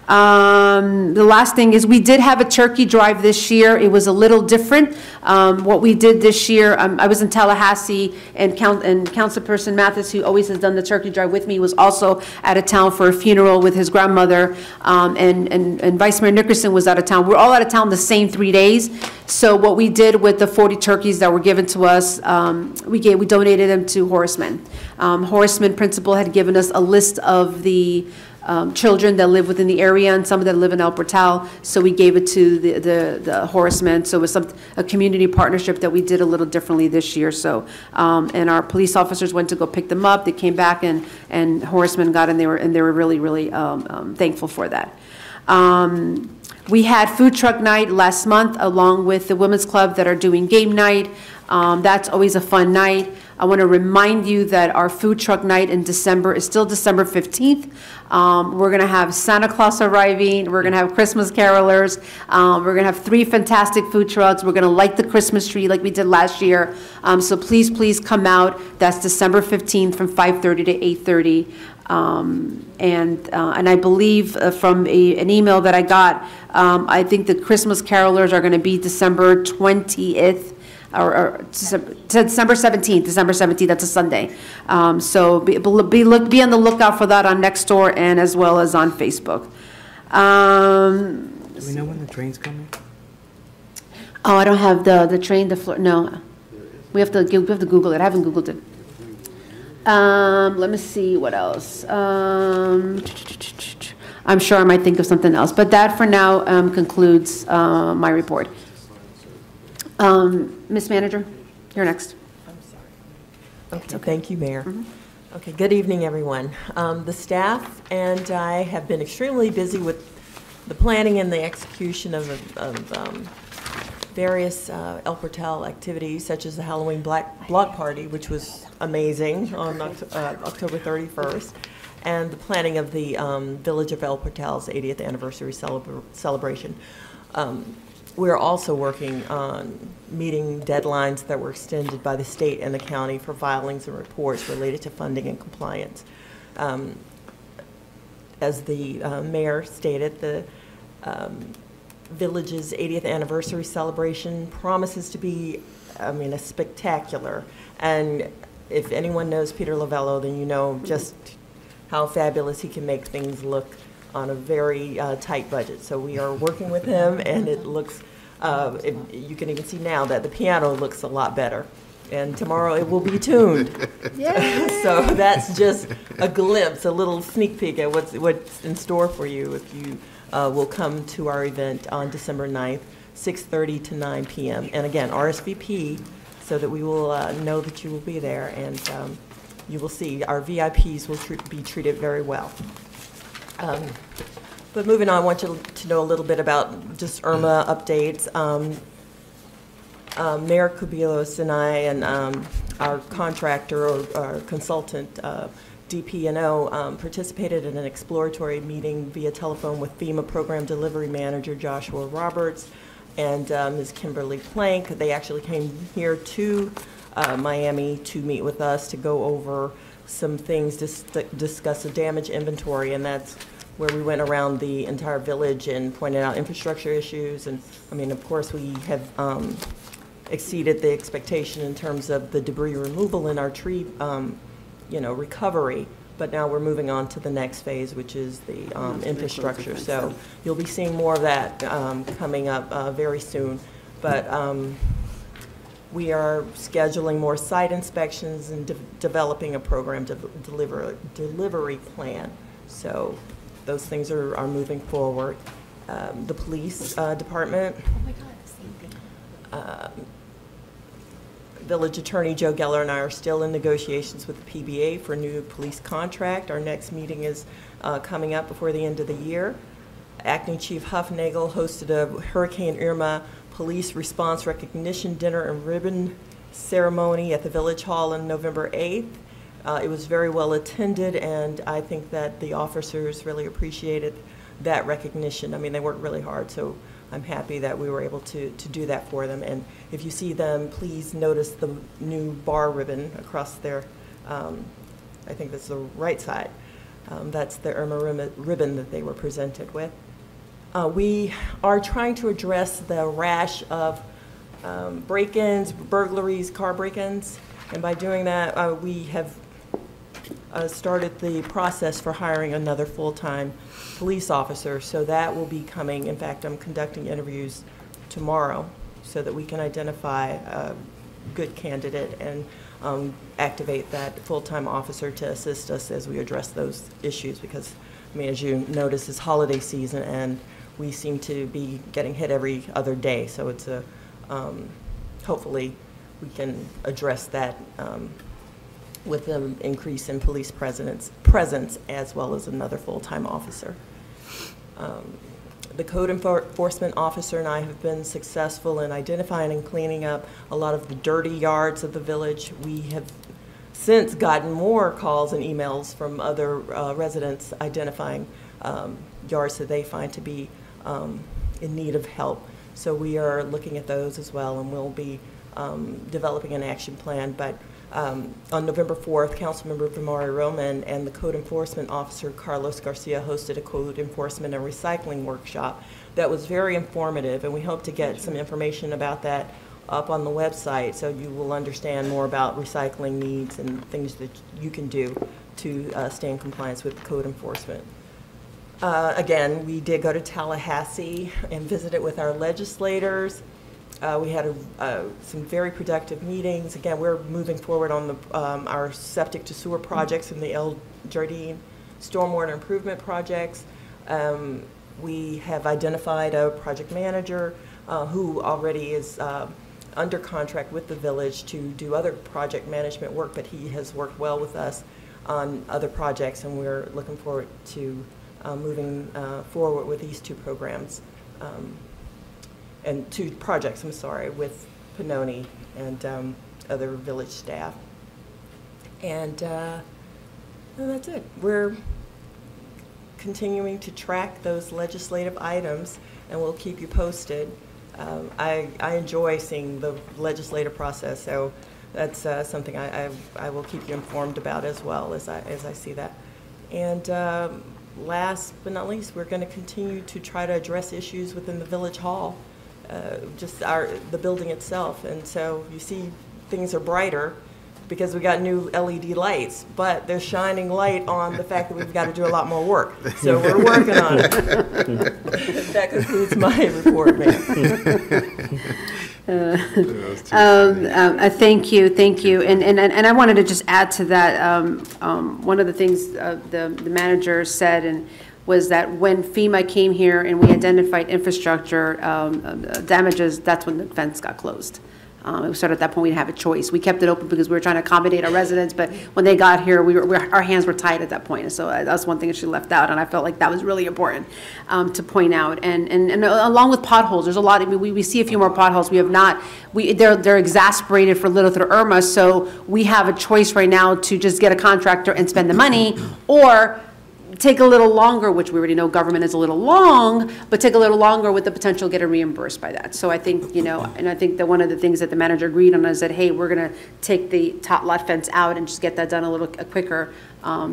The last thing is we did have a turkey drive this year. It was a little different. What we did this year, I was in Tallahassee, and Councilperson Mathis, who always has done the turkey drive with me, was also out of town for a funeral with his grandmother, and Vice Mayor Nickerson was out of town. We're all out of town the same 3 days. So what we did with the 40 turkeys that were given to us, we donated them to Horace Mann. Horace Mann principal had given us a list of the children that live within the area, and some of them live in El Portal, so we gave it to the Horace Mann. So it was a community partnership that we did a little differently this year. So and our police officers went to go pick them up. They came back, and Horace Mann got, and they were really, really thankful for that. We had food truck night last month along with the Women's Club that are doing game night. That's always a fun night. I want to remind you that our food truck night in December is still December 15th. We're going to have Santa Claus arriving. We're going to have Christmas carolers. We're going to have 3 fantastic food trucks. We're going to light the Christmas tree like we did last year. So please, please come out. That's December 15th from 5:30 to 8:30. And I believe from an email that I got, I think the Christmas carolers are going to be December 20th. Or December 17th, that's a Sunday. So be on the lookout for that on Nextdoor and as well as on Facebook. Do we know when the train's coming? Oh, I don't have the train, no. We have to Google it. I haven't Googled it. Let me see what else. I'm sure I might think of something else, but that for now concludes my report. Ms. Manager, you're next. I'm sorry. Okay, thank you, Mayor. Okay, good evening, everyone. The staff and I have been extremely busy with the planning and the execution of various El Portal activities, such as the Halloween block party, which was amazing on October 31st, and the planning of the Village of El Portal's 80th anniversary celebration. We're also working on meeting deadlines that were extended by the state and the county for filings and reports related to funding and compliance. As the mayor stated, the village's 80th anniversary celebration promises to be, a spectacular. And if anyone knows Peter Lovello, then you know just how fabulous he can make things look on a very tight budget. So we are working with him, and it looks, you can even see now that the piano looks a lot better. And tomorrow it will be tuned. So that's just a glimpse, a little sneak peek at what's in store for you if you will come to our event on December 9th, 6:30 to 9 p.m. And again, RSVP so that we will know that you will be there, and you will see our VIPs will be treated very well. But moving on, I want you to know a little bit about just Irma updates. Mayor Kubilos and I and our contractor or our consultant, DP&O, participated in an exploratory meeting via telephone with FEMA Program Delivery Manager Joshua Roberts and Ms. Kimberly Plank. They actually came here to Miami to meet with us to go over some things, discuss a damage inventory, and that's where we went around the entire village and pointed out infrastructure issues. And of course, we have exceeded the expectation in terms of the debris removal in our tree, recovery. But now we're moving on to the next phase, which is the infrastructure. So you'll be seeing more of that coming up very soon. But we are scheduling more site inspections and developing a program delivery plan. So those things are moving forward. the police department. Village Attorney Joe Geller and I are still in negotiations with the PBA for a new police contract. Our next meeting is coming up before the end of the year. Acting Chief Huffnagel hosted a Hurricane Irma police response recognition dinner and ribbon ceremony at the Village Hall on November 8th. It was very well attended, and I think that the officers really appreciated that recognition. I mean, they worked really hard, so I'm happy that we were able to do that for them. And if you see them, please notice the new bar ribbon across their, I think that's the right side. That's the Irma ribbon that they were presented with. We are trying to address the rash of break-ins, burglaries, car break-ins, and by doing that, we have started the process for hiring another full-time police officer. So that will be coming. In fact, I'm conducting interviews tomorrow so that we can identify a good candidate and activate that full-time officer to assist us as we address those issues. Because, I mean, as you notice, it's holiday season and we seem to be getting hit every other day. So it's a, hopefully we can address that with an increase in police presence as well as another full-time officer. The code enforcement officer and I have been successful in identifying and cleaning up a lot of the dirty yards of the village. We have since gotten more calls and emails from other residents identifying yards that they find to be in need of help. So we are looking at those as well, and we'll be developing an action plan. But on November 4th, Councilmember Vimari Roman and the Code Enforcement Officer Carlos Garcia hosted a code enforcement and recycling workshop that was very informative, and we hope to get some information about that up on the website so you will understand more about recycling needs and things that you can do to stay in compliance with code enforcement. Again, we did go to Tallahassee and visited with our legislators. We had some very productive meetings. Again, we're moving forward on the, our septic to sewer projects and the El Jardín stormwater improvement projects. We have identified a project manager who already is under contract with the village to do other project management work, but he has worked well with us on other projects, and we're looking forward to moving forward with these two programs. And two projects, I'm sorry, with Pannoni and other village staff. And that's it. We're continuing to track those legislative items, and we'll keep you posted. I enjoy seeing the legislative process, so that's something I will keep you informed about as well as I see that. And last but not least, we're going to continue to try to address issues within the Village Hall. Just the building itself, and so you see things are brighter because we got new LED lights, but they're shining light on the fact that we've got to do a lot more work. So we're working on it. That concludes my report, ma'am. Thank you, and I wanted to just add to that. One of the things the manager said and was that when FEMA came here and we identified infrastructure damages, that's when the fence got closed. It was sort of at that point we didn't have a choice. We kept it open because we were trying to accommodate our residents, but when they got here, our hands were tied at that point. And so that's one thing that she left out, and I felt like that was really important to point out. And along with potholes, there's a lot. I mean, we see a few more potholes. We have not. They're exasperated for little through Irma, so we have a choice right now to just get a contractor and spend the money, or take a little longer, which we already know government is a little long, but take a little longer with the potential of getting reimbursed by that. So I think, and I think that one of the things that the manager agreed on is that, hey, we're going to take the top lot fence out and just get that done a little quicker,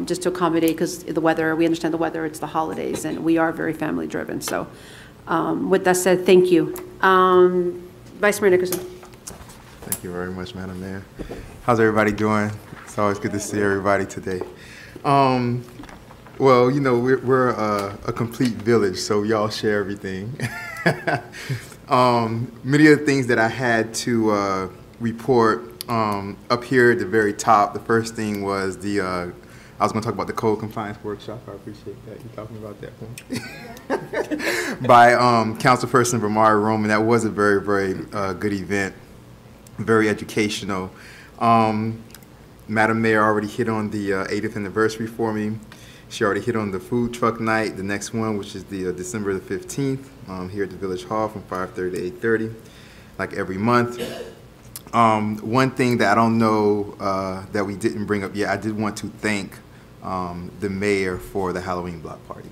just to accommodate, because the weather, we understand the weather, it's the holidays, and we are very family driven. So with that said, thank you. Vice Mayor Nickerson. Thank you very much, Madam Mayor. How's everybody doing? It's always good to see everybody today. Well, we're a complete village, so y'all share everything. Many of the things that I had to report up here at the very top, the first thing was I was going to talk about the code compliance workshop. I appreciate that you talking about that one. by Councilperson Vamari Roman. That was a very, very good event, very educational. Madam Mayor already hit on the 80th anniversary for me. She already hit on the food truck night, the next one, which is the December the 15th, here at the Village Hall from 5:30 to 8:30, like every month. One thing that I don't know that we didn't bring up yet, I did want to thank the mayor for the Halloween block party.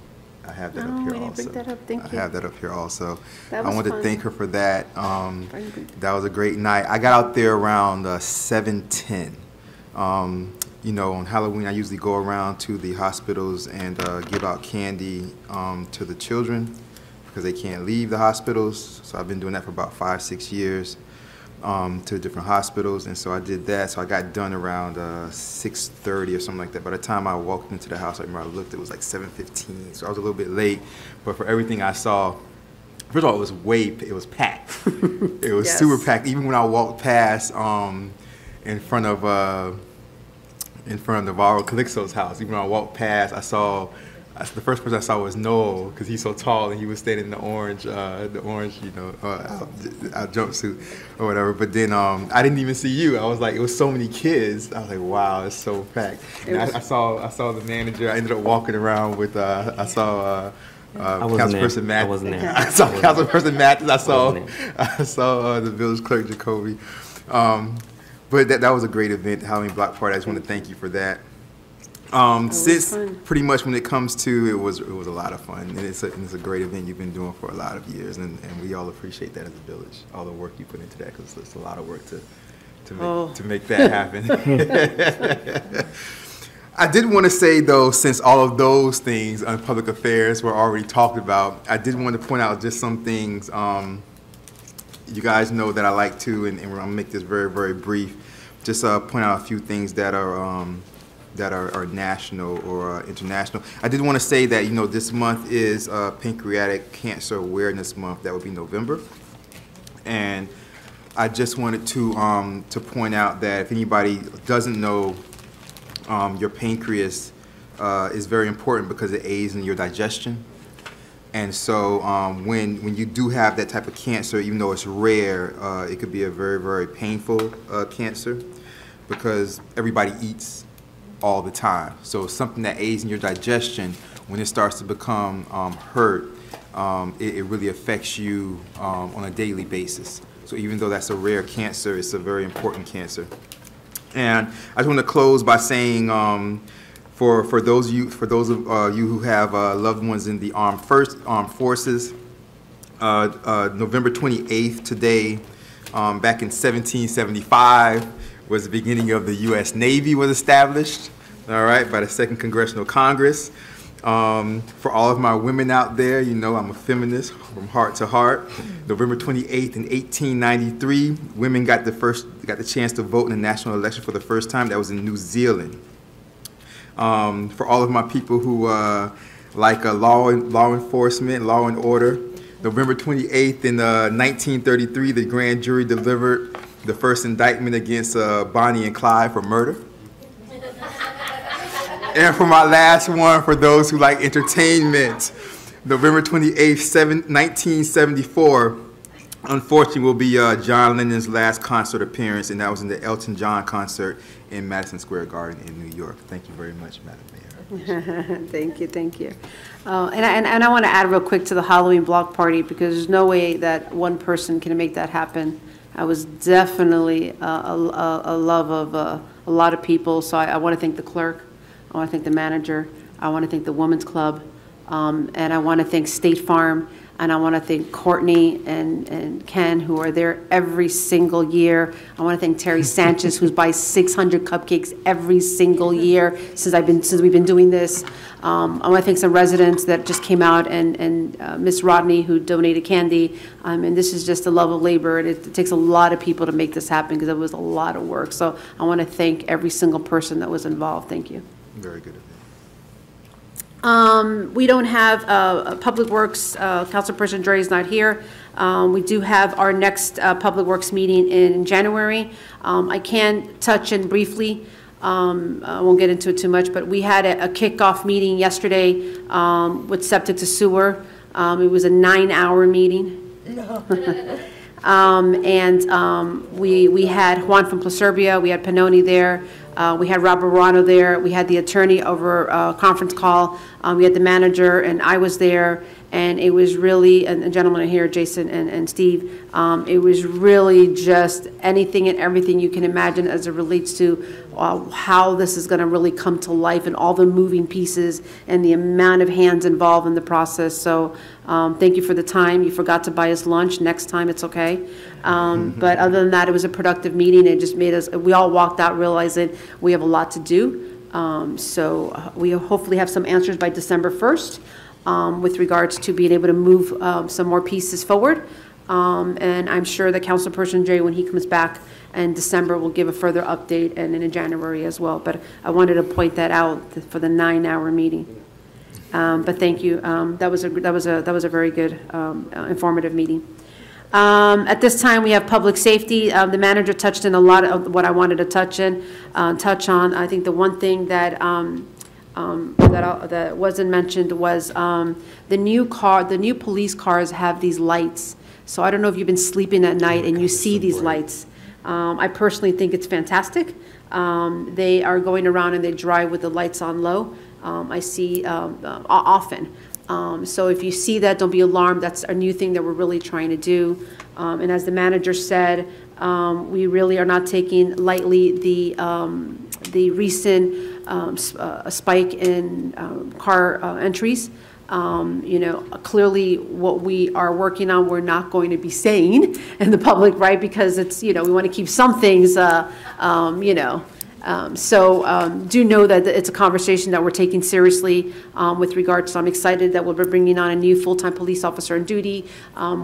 I have that up here also. Bring that up. Thank you. I have that up here also. That I was want to fun. thank her for that. That was a great night. I got out there around 7:10. You know, on Halloween, I usually go around to the hospitals and give out candy to the children because they can't leave the hospitals. So I've been doing that for about 5-6 years to different hospitals. And so I did that. So I got done around 6:30 or something like that. By the time I walked into the house, I remember I looked, it was like 7:15. So I was a little bit late. But for everything I saw, first of all, it was packed. It was Yes. super packed. Even when I walked past in front of Navarro Calixto's house, even when I walked past, the first person I saw was Noel, because he's so tall and he was standing in the orange, you know, our jumpsuit or whatever. But then I didn't even see you. I was like, it was so many kids. I was like, wow, it's so packed. And I saw the manager. I ended up walking around with, I saw Councilperson Matt. I wasn't there. I saw Councilperson Mathis. I saw the village clerk Jacoby. But that was a great event, the Halloween block party. I just want to thank you for that. Since fun. pretty much when it comes to it was a lot of fun, and it's a great event you've been doing for a lot of years, and we all appreciate that as a village, all the work you put into that, because it's a lot of work to make that happen. I did want to say though, since all of those things on public affairs were already talked about, I did want to point out just some things. You guys know that I like to, and we're gonna make this very, very brief. Just point out a few things that are national or international. I did want to say that, you know, this month is Pancreatic Cancer Awareness Month. That would be November, and I just wanted to point out that if anybody doesn't know, your pancreas is very important because it aids in your digestion. And so when you do have that type of cancer, even though it's rare, it could be a very, very painful cancer because everybody eats all the time. So it's something that aids in your digestion. When it starts to become hurt, it really affects you on a daily basis. So even though that's a rare cancer, it's a very important cancer. And I just want to close by saying, for those of you who have loved ones in the armed forces, November 28th today, back in 1775, was the beginning of the U.S. Navy was established. All right, by the Second Congressional Congress. For all of my women out there, you know I'm a feminist from heart to heart. November 28th in 1893, women got the chance to vote in the national election for the first time. That was in New Zealand. For all of my people who like law enforcement, law and order, November 28th in 1933, the grand jury delivered the first indictment against Bonnie and Clyde for murder. And for my last one, for those who like entertainment, November 28th, 1974, unfortunately, will be John Lennon's last concert appearance, and that was in the Elton John concert in Madison Square Garden in New York. Thank you very much, Madam Mayor. Thank you, thank you. And I want to add real quick to the Halloween block party, because there's no way that one person can make that happen. I was definitely a love of a lot of people, so I want to thank the clerk, I want to thank the manager, I want to thank the Women's Club, and I want to thank State Farm, and I want to thank Courtney and Ken, who are there every single year. I want to thank Terry Sanchez, who buys 600 cupcakes every single year since we've been doing this. I want to thank some residents that just came out, and Miss Rodney, who donated candy. And this is just a love of labor, and it takes a lot of people to make this happen because it was a lot of work. So I want to thank every single person that was involved. Thank you. Very good. We don't have Public Works, Councilperson Dre is not here. We do have our next Public Works meeting in January. I can touch in briefly, I won't get into it too much, but we had a kickoff meeting yesterday with septic to sewer. It was a 9-hour meeting. We had Juan from Placerbia, we had Panoni there, we had Robert Ruano there, we had the attorney over a conference call, we had the manager, and I was there, and it was really, and the gentlemen are here, Jason and Steve, it was really just anything and everything you can imagine as it relates to how this is going to really come to life and all the moving pieces and the amount of hands involved in the process. So thank you for the time. You forgot to buy us lunch. Next time it's okay. But other than that, it was a productive meeting. It just made us, we all walked out realizing we have a lot to do. So we hopefully have some answers by December 1st with regards to being able to move some more pieces forward. And I'm sure that Councilperson Jay, when he comes back in December, will give a further update, and in January as well. But I wanted to point that out for the 9-hour meeting. But thank you. That was a very good informative meeting. At this time, we have public safety. The manager touched in a lot of what I wanted to touch on. I think the one thing that that wasn't mentioned was the new police cars have these lights. So I don't know if you've been sleeping at night and you see these lights. I personally think it's fantastic. They are going around and they drive with the lights on low. I see often. So if you see that, don't be alarmed. That's a new thing that we're really trying to do. And as the manager said, we really are not taking lightly the recent spike in car entries. Clearly what we are working on, we're not going to be saying in the public, right? Because it's, we want to keep some things, do know that it's a conversation that we're taking seriously with regards to, I'm excited that we'll be bringing on a new full-time police officer on duty,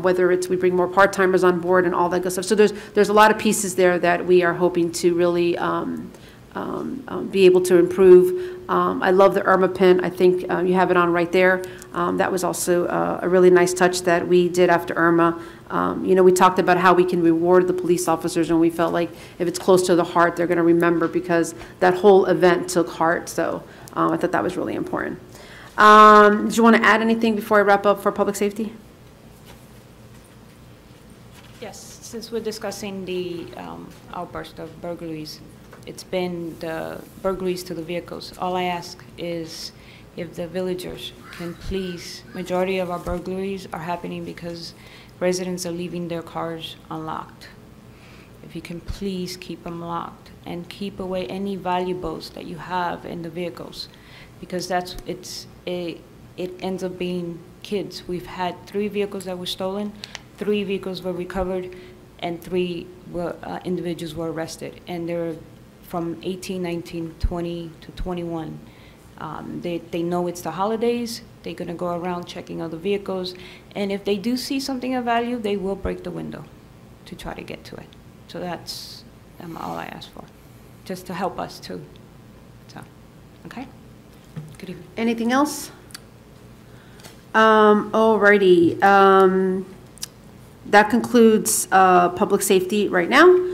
whether it's we bring more part-timers on board and all that good stuff. So there's a lot of pieces there that we are hoping to really be able to improve. I love the Irma pin. I think you have it on right there. That was also a really nice touch that we did after Irma. We talked about how we can reward the police officers, and we felt like if it's close to the heart, they're going to remember because that whole event took heart. So I thought that was really important. Did you want to add anything before I wrap up for public safety? Yes, since we're discussing the outburst of burglaries, it's been the burglaries to the vehicles. All I ask is if the villagers can please, majority of our burglaries are happening because residents are leaving their cars unlocked. If you can please keep them locked and keep away any valuables that you have in the vehicles, because it ends up being kids. We've had 3 vehicles that were stolen, 3 vehicles were recovered, and 3 individuals were arrested, and they're from 18, 19, 20 to 21. They know it's the holidays. They're going to go around checking other vehicles, and if they do see something of value, they will break the window to try to get to it. So that's all I ask for, just to help us too. So, okay. Good evening. Anything else? Alrighty. That concludes public safety right now.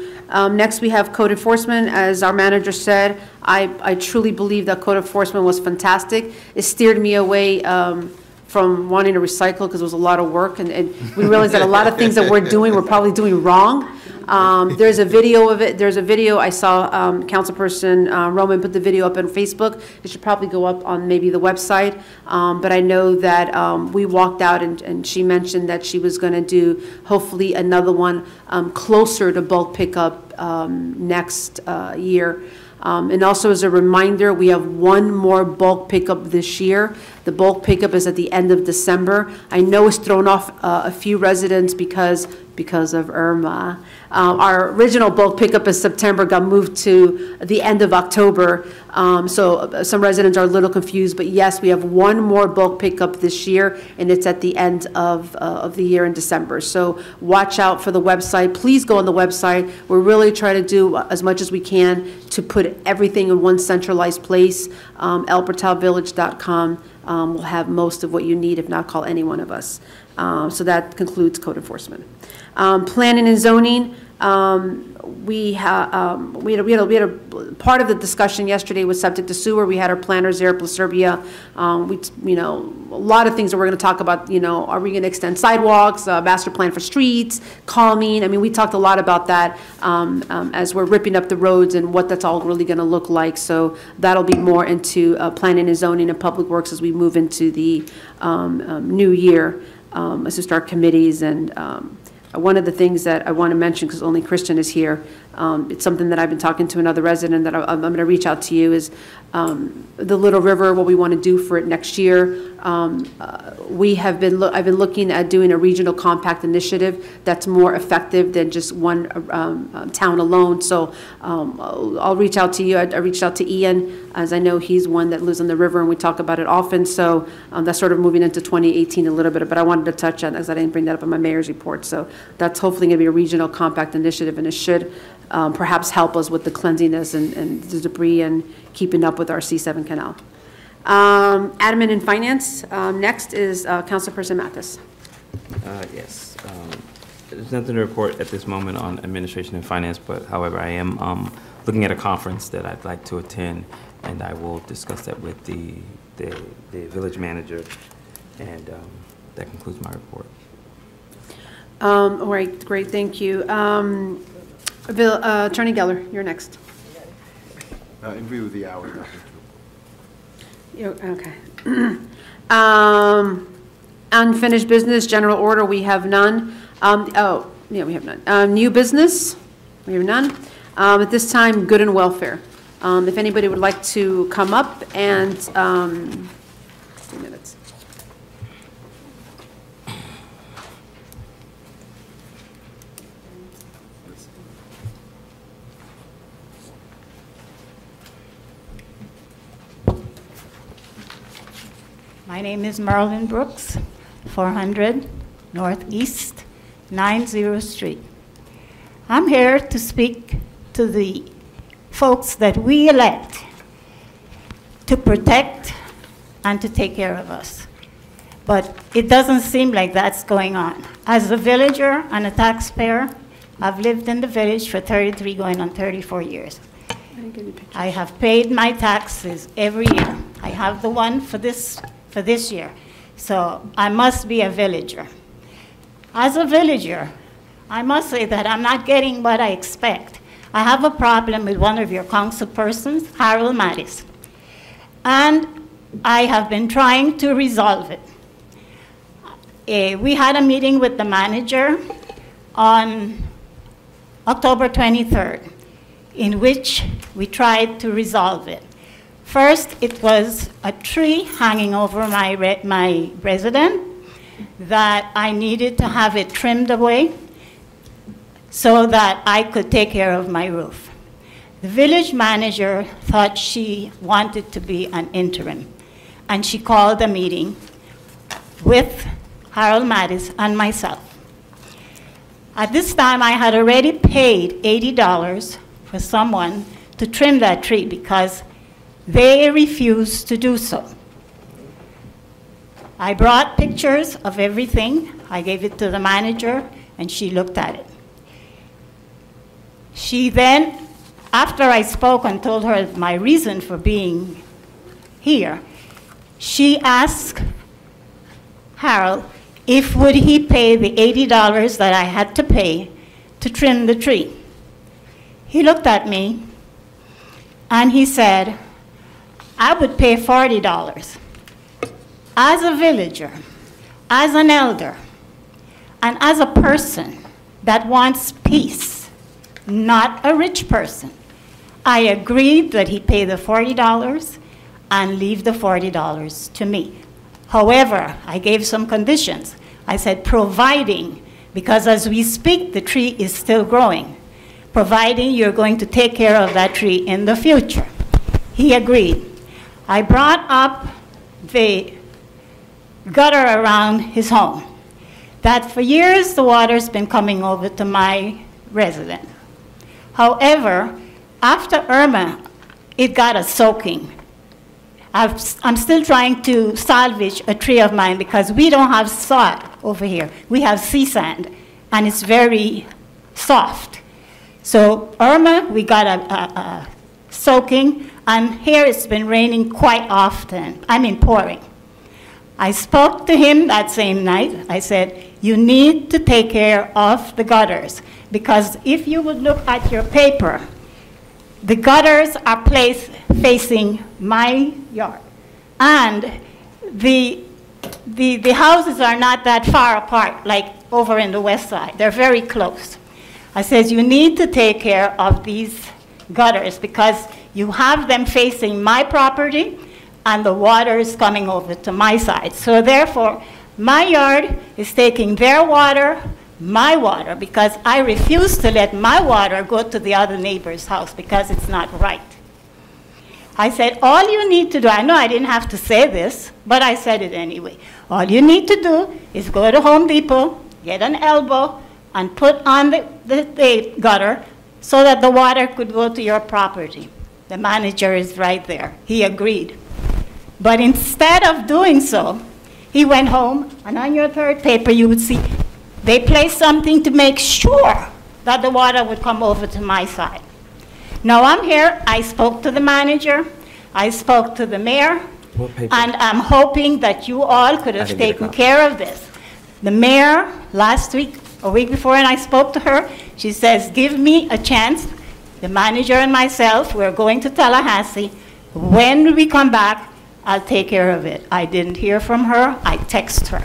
Next, we have code enforcement. As our manager said, I truly believe that code enforcement was fantastic. It steered me away from wanting to recycle because it was a lot of work, and we realized that a lot of things that we're doing, we're probably doing wrong. There's a video of it. There's a video I saw Councilperson Roman put the video up on Facebook. It should probably go up on maybe the website. But I know that we walked out and she mentioned that she was going to do hopefully another one closer to bulk pickup next year. And also as a reminder, we have one more bulk pickup this year. The bulk pickup is at the end of December. I know it's thrown off a few residents because of Irma. Our original bulk pickup in September got moved to the end of October. So some residents are a little confused, but yes, we have one more bulk pickup this year, and it's at the end of the year in December. So watch out for the website. Please go on the website. We're really trying to do as much as we can to put everything in one centralized place. elportalvillage.com will have most of what you need, if not call any one of us. So that concludes code enforcement. Planning and zoning, We had a part of the discussion yesterday was subject to sewer. We had our planners there, plus Serbia. A lot of things that we're going to talk about. Are we going to extend sidewalks, master plan for streets, calming? I mean, we talked a lot about that as we're ripping up the roads and what that's all really going to look like. So that'll be more into planning and zoning and public works as we move into the new year, as we start committees. And one of the things that I want to mention, because only Christian is here, it's something that I've been talking to another resident that I'm going to reach out to you, is the Little River, what we want to do for it next year. I've been looking at doing a regional compact initiative that's more effective than just one town alone. So I'll reach out to you. I reached out to Ian, as I know he's one that lives on the river, and we talk about it often. So that's sort of moving into 2018 a little bit, but I wanted to touch on it, as I didn't bring that up in my mayor's report. So that's hopefully going to be a regional compact initiative, and it should perhaps help us with the cleanliness and the debris and keeping up with our C7 canal. Admin and Finance, next is Councilperson Mathis. Yes. There's nothing to report at this moment on Administration and Finance, but however, I am looking at a conference that I'd like to attend, and I will discuss that with the village manager, and that concludes my report. All right, great, thank you. Attorney Geller, you're next. In view of the hour. Okay. Unfinished business, general order, we have none. We have none. New business, we have none. At this time, good and welfare. If anybody would like to come up and, 2 minutes. My name is Marilyn Brooks, 400 Northeast 90th Street. I'm here to speak to the folks that we elect to protect and to take care of us. But it doesn't seem like that's going on. As a villager and a taxpayer, I've lived in the village for 33 going on 34 years. I have paid my taxes every year. I have the one for this year. So I must be a villager. As a villager, I must say that I'm not getting what I expect. I have a problem with one of your council persons, Harold Mattis, and I have been trying to resolve it. We had a meeting with the manager on October 23rd, in which we tried to resolve it. First, it was a tree hanging over my residence that I needed to have it trimmed away so that I could take care of my roof. The village manager thought she wanted to be an interim, and she called a meeting with Harold Mattis and myself. At this time, I had already paid $80 for someone to trim that tree because they refused to do so. I brought pictures of everything. I gave it to the manager, and she looked at it. She then, after I spoke and told her my reason for being here, she asked Harold if would he pay the $80 that I had to pay to trim the tree. He looked at me, and he said, I would pay $40. As a villager, as an elder, and as a person that wants peace, not a rich person, I agreed that he pay the $40 and leave the $40 to me. However, I gave some conditions. I said, providing, because as we speak, the tree is still growing, providing you're going to take care of that tree in the future. He agreed. I brought up the gutter around his home, that for years the water's been coming over to my residence. However, after Irma, it got a soaking. I'm still trying to salvage a tree of mine because we don't have salt over here. We have sea sand, and it's very soft. So Irma, we got a soaking, and here it's been raining quite often. I mean pouring. I spoke to him that same night. I said, you need to take care of the gutters, because if you would look at your paper, the gutters are placed facing my yard. And the houses are not that far apart, like over in the west side. They're very close. I said, you need to take care of these gutters because you have them facing my property and the water is coming over to my side. So therefore, my yard is taking their water, my water, because I refuse to let my water go to the other neighbor's house because it's not right. I said, all you need to do, I know I didn't have to say this, but I said it anyway. All you need to do is go to Home Depot, get an elbow, and put on the gutter so that the water could go to your property. The manager is right there. He agreed. But instead of doing so, he went home, and on your third paper you would see they placed something to make sure that the water would come over to my side. Now I'm here, I spoke to the manager, I spoke to the mayor, and I'm hoping that you all could have taken care of this. The mayor, last week, a week before, and I spoke to her, she says, give me a chance. The manager and myself, we're going to Tallahassee. When we come back, I'll take care of it. I didn't hear from her, I text her.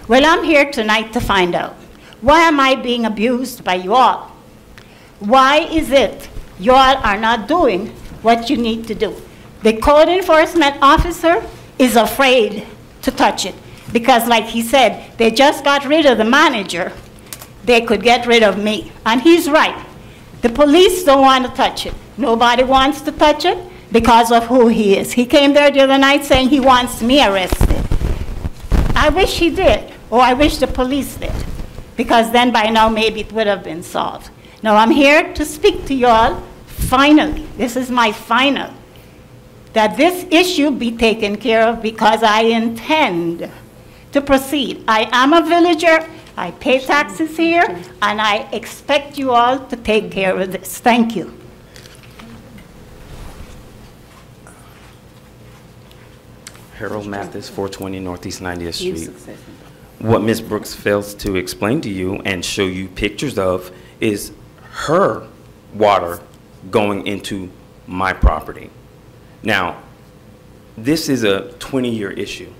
Well, I'm here tonight to find out, why am I being abused by you all? Why is it you all are not doing what you need to do? The code enforcement officer is afraid to touch it because, like he said, they just got rid of the manager. They could get rid of me. And he's right. The police don't want to touch it. Nobody wants to touch it because of who he is. He came there the other night saying he wants me arrested. I wish he did, or I wish the police did, because then by now maybe it would have been solved. Now I'm here to speak to you all, finally, this is my final, that this issue be taken care of because I intend to proceed. I am a villager, I pay taxes here, and I expect you all to take care of this. Thank you. Harold Mathis, 420 Northeast 90th Street. What Ms. Brooks fails to explain to you and show you pictures of is her water going into my property. Now, this is a 20-year issue.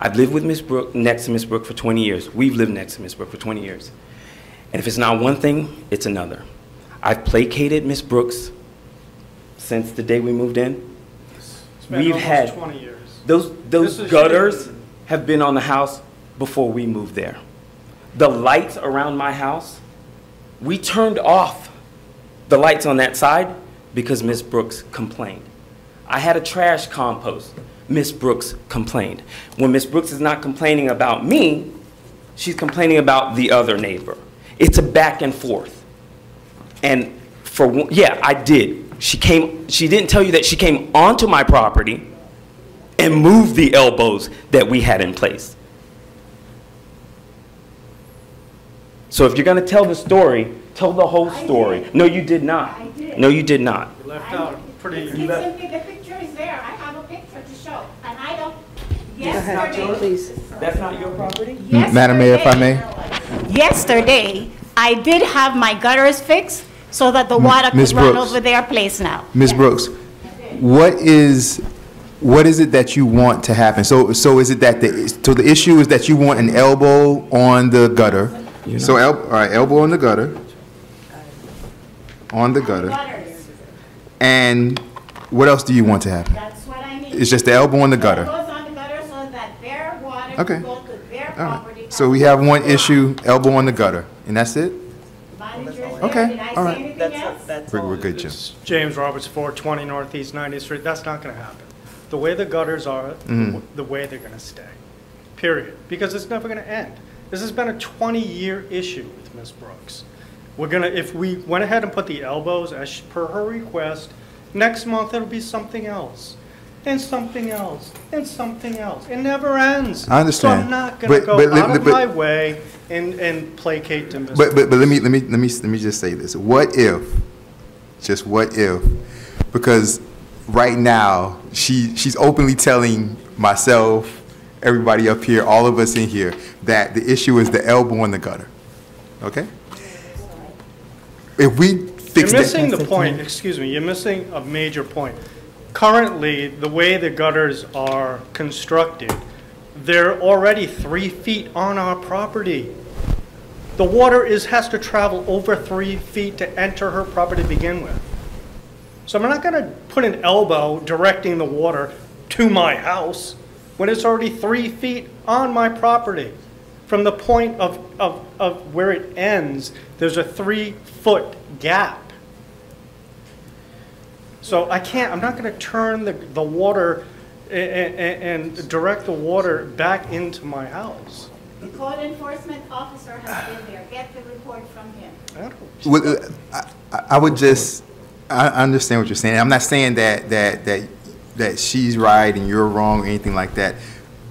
I've lived with Ms. Brooks, next to Ms. Brooks for 20 years. We've lived next to Ms. Brooks for 20 years. And if it's not one thing, it's another. I've placated Ms. Brooks since the day we moved in. We've had 20 years. Those gutters have been on the house before we moved there. The lights around my house, we turned off the lights on that side because Ms. Brooks complained. I had a trash compost. Ms. Brooks complained. When Ms. Brooks is not complaining about me, she's complaining about the other neighbor. It's a back and forth. And yeah, I did. She didn't tell you that she came onto my property and moved the elbows that we had in place. So if you're going to tell the story, tell the whole story. No, you did not. I did. No, you did not. You left out pretty... The picture is there. I have a picture to show. And I don't... Yesterday... That's not your property? Madam Mayor, if I may. Yesterday, I did have my gutters fixed so that the water could run over their place now. Ms. Brooks, what is it that you want to happen? So is it that the issue is that you want an elbow on the gutter? So all right, elbow on the gutter. On the gutter. And what else do you want to happen? That's what I need. It's just the elbow on the gutter. Elbows on the gutter so that their water Okay. can go to their All property. right. So we have one issue, elbow on the gutter, and that's it? Okay, Did I all say right. anything else? We're good, Jim. James Roberts, 420 Northeast 90th Street. That's not going to happen. The way the gutters are, the way they're going to stay, period. Because it's never going to end. This has been a 20-year issue with Ms. Brooks. We're going to, if we went ahead and put the elbows as per her request, next month it'll be something else, and something else, and something else. It never ends. I understand. So I'm not going to go out of my way and placate to Mr. But let me just say this. What if, just what if, because right now she's openly telling myself, everybody up here, all of us in here, that the issue is the elbow in the gutter. Okay? If we fix You're that. missing the point, excuse me, you're missing a major point. Currently, the way the gutters are constructed, they're already 3 feet on our property. The water has to travel over 3 feet to enter her property to begin with. So I'm not gonna put an elbow directing the water to my house when it's already 3 feet on my property. From the point of where it ends, there's a 3-foot gap. So I'm not gonna turn the water and direct the water back into my house. The code enforcement officer has been there. Get the report from him. Well, I would just, I understand what you're saying. I'm not saying that she's right and you're wrong or anything like that.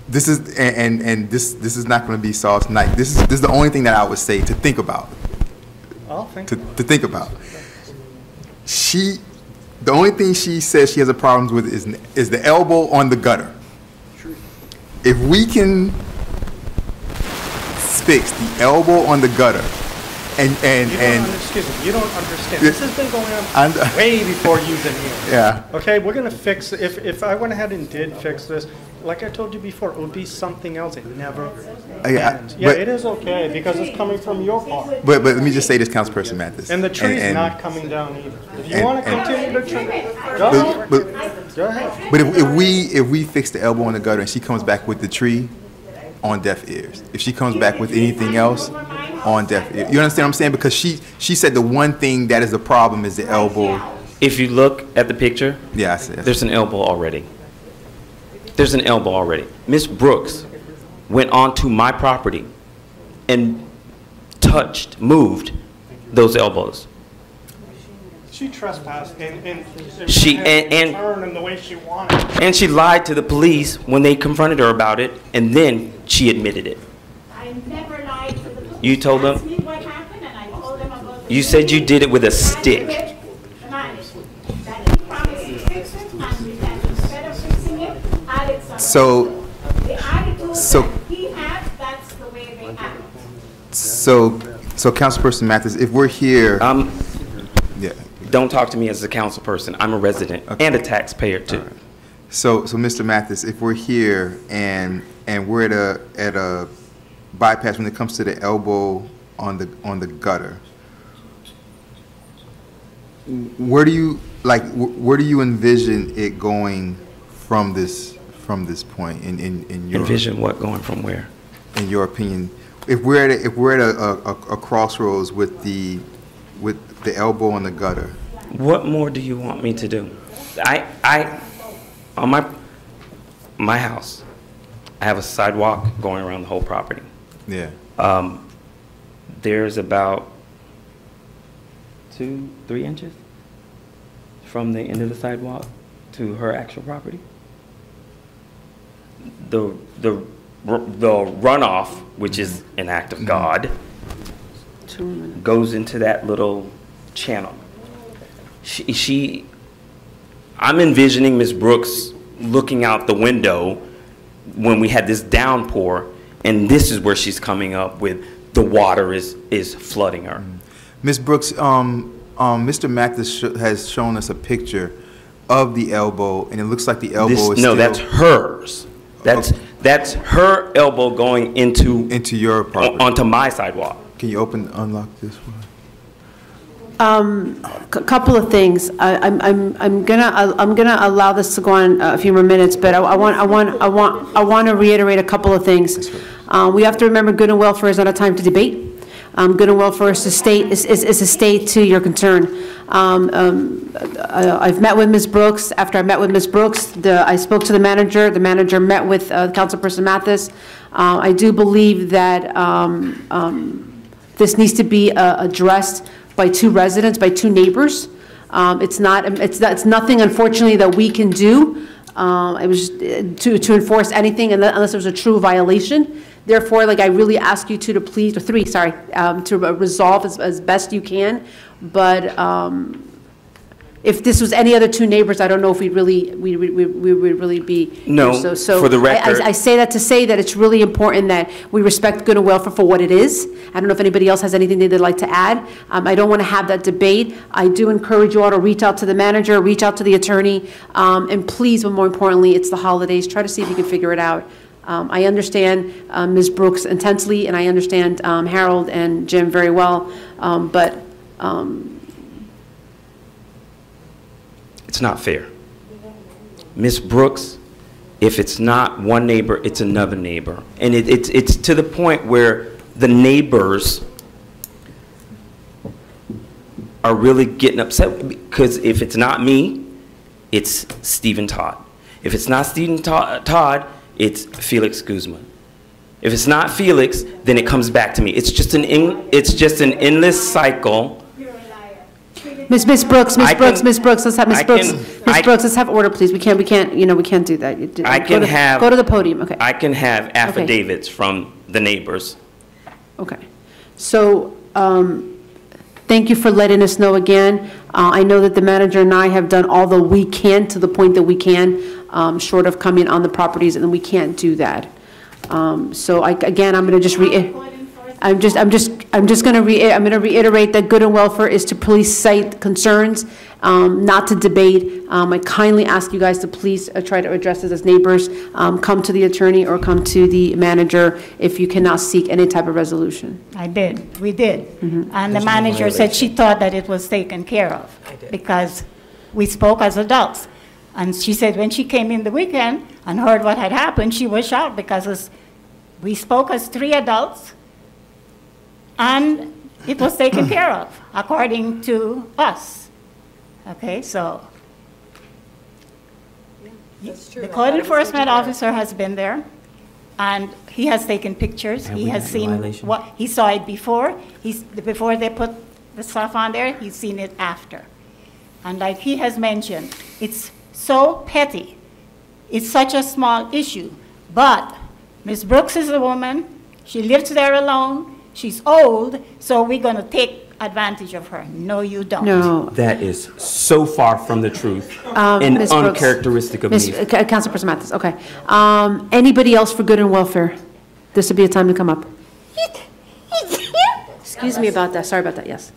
This is this is not going to be solved tonight. This is the only thing that I would say to think about. I'll think to think about. The only thing she says she has a problem with is the elbow on the gutter. If we can fix the elbow on the gutter, excuse me, you don't understand. This has been going on way before you've been here. Yeah. Okay, we're gonna fix it. If I went ahead and did fix this, like I told you before, it would be something else. It never ends. Yeah, it is okay because it's coming from your part. But let me just say this, Councilperson Mathis. And the tree's not coming down either. If you want to continue the tree, go ahead. But if we fix the elbow on the gutter and she comes back with the tree, on deaf ears. If she comes back with anything else, on deaf ears. You understand what I'm saying? Because she said the one thing that is the problem is the elbow. If you look at the picture, yeah, I see. There's an elbow already. There's an elbow already. Ms. Brooks went onto my property and moved those elbows. She trespassed and she turned in the way she wanted. And she lied to the police when they confronted her about it, and then she admitted it. I never lied to the police. You told them? Asked me what happened, and I told them about the You said you did it with a stick. that he promised to fix it, and that instead of fixing it, added some. So, The attitude that he had, that's the way they act. so Councilperson Mathis, if we're here, yeah. Don't talk to me as a council person. I'm a resident and a taxpayer too. Right. So Mr. Mathis, if we're here and we're at a bypass when it comes to the elbow on the gutter, where do you envision it going from this point in your envision what going from where? In your opinion, if we're at a crossroads with the elbow on the gutter. What more do you want me to do? On my house, I have a sidewalk going around the whole property. Yeah. There's about 2-3 inches from the end of the sidewalk to her actual property. The runoff, which is an act of God, goes into that little channel. I'm envisioning Ms. Brooks looking out the window when we had this downpour, and this is where she's coming up with the water is flooding her. Ms. Brooks, Mr. Mathis has shown us a picture of the elbow, and it looks like the elbow is still... No, that's hers. That's her elbow going into your property, onto my sidewalk. Can you unlock this one? Couple of things. I'm gonna allow this to go on a few more minutes, but I want to reiterate a couple of things. We have to remember good and welfare is not a time to debate. Good and welfare is a state to your concern. I've met with Ms. Brooks. After I met with Ms. Brooks, I spoke to the manager. The manager met with Councilperson Mathis. I do believe that this needs to be addressed by 2 residents, by 2 neighbors. It's nothing, unfortunately, that we can do. It was to enforce anything unless it was a true violation. Therefore, like, I really ask you two to please, or three, sorry, to resolve as best you can. But if this was any other two neighbors, I don't know if we would really be. No, So for the record- I say that to say that it's really important that we respect good and welfare for what it is. I don't know if anybody else has anything they'd like to add. I don't want to have that debate. I do encourage you all to reach out to the manager, reach out to the attorney, and please, but more importantly, it's the holidays, try to see if you can figure it out. I understand Ms. Brooks intensely, and I understand Harold and Jim very well, but It's not fair. Ms. Brooks, if it's not one neighbor, it's another neighbor. And it's to the point where the neighbors are really getting upset, because if it's not me, it's Stephen Todd. If it's not Stephen Todd, it's Felix Guzman. If it's not Felix, then it comes back to me. It's just an endless cycle. Ms. Brooks, let's have let's have order, please. We can't do that. Go to the podium, okay. I can have affidavits from the neighbors. Okay. So, thank you for letting us know again. I know that the manager and I have done all that we can to the point that we can, short of coming on the properties, and we can't do that. So I'm going to just I'm going to reiterate that good and welfare is to police site concerns, not to debate. I kindly ask you guys to please try to address this as neighbors. Come to the attorney or come to the manager if you cannot seek any type of resolution. We did. And the manager said she thought that it was taken care of because we spoke as adults. And she said when she came in the weekend and heard what had happened, she was shocked because we spoke as three adults. And it was taken care of, according to us. Okay, so the code enforcement officer has been there, and he has taken pictures. He has seen what he saw it before. Before they put the stuff on there, he's seen it after. And like he has mentioned, it's so petty. It's such a small issue. But Ms. Brooks is a woman. She lives there alone. She's old, so we're going to take advantage of her. No, you don't. No. That is so far from the truth and Ms. Brooks, uncharacteristic of me. Councilperson Mathis, okay. Anybody else for good and welfare? This would be a time to come up. Excuse me about that. Sorry about that, yes.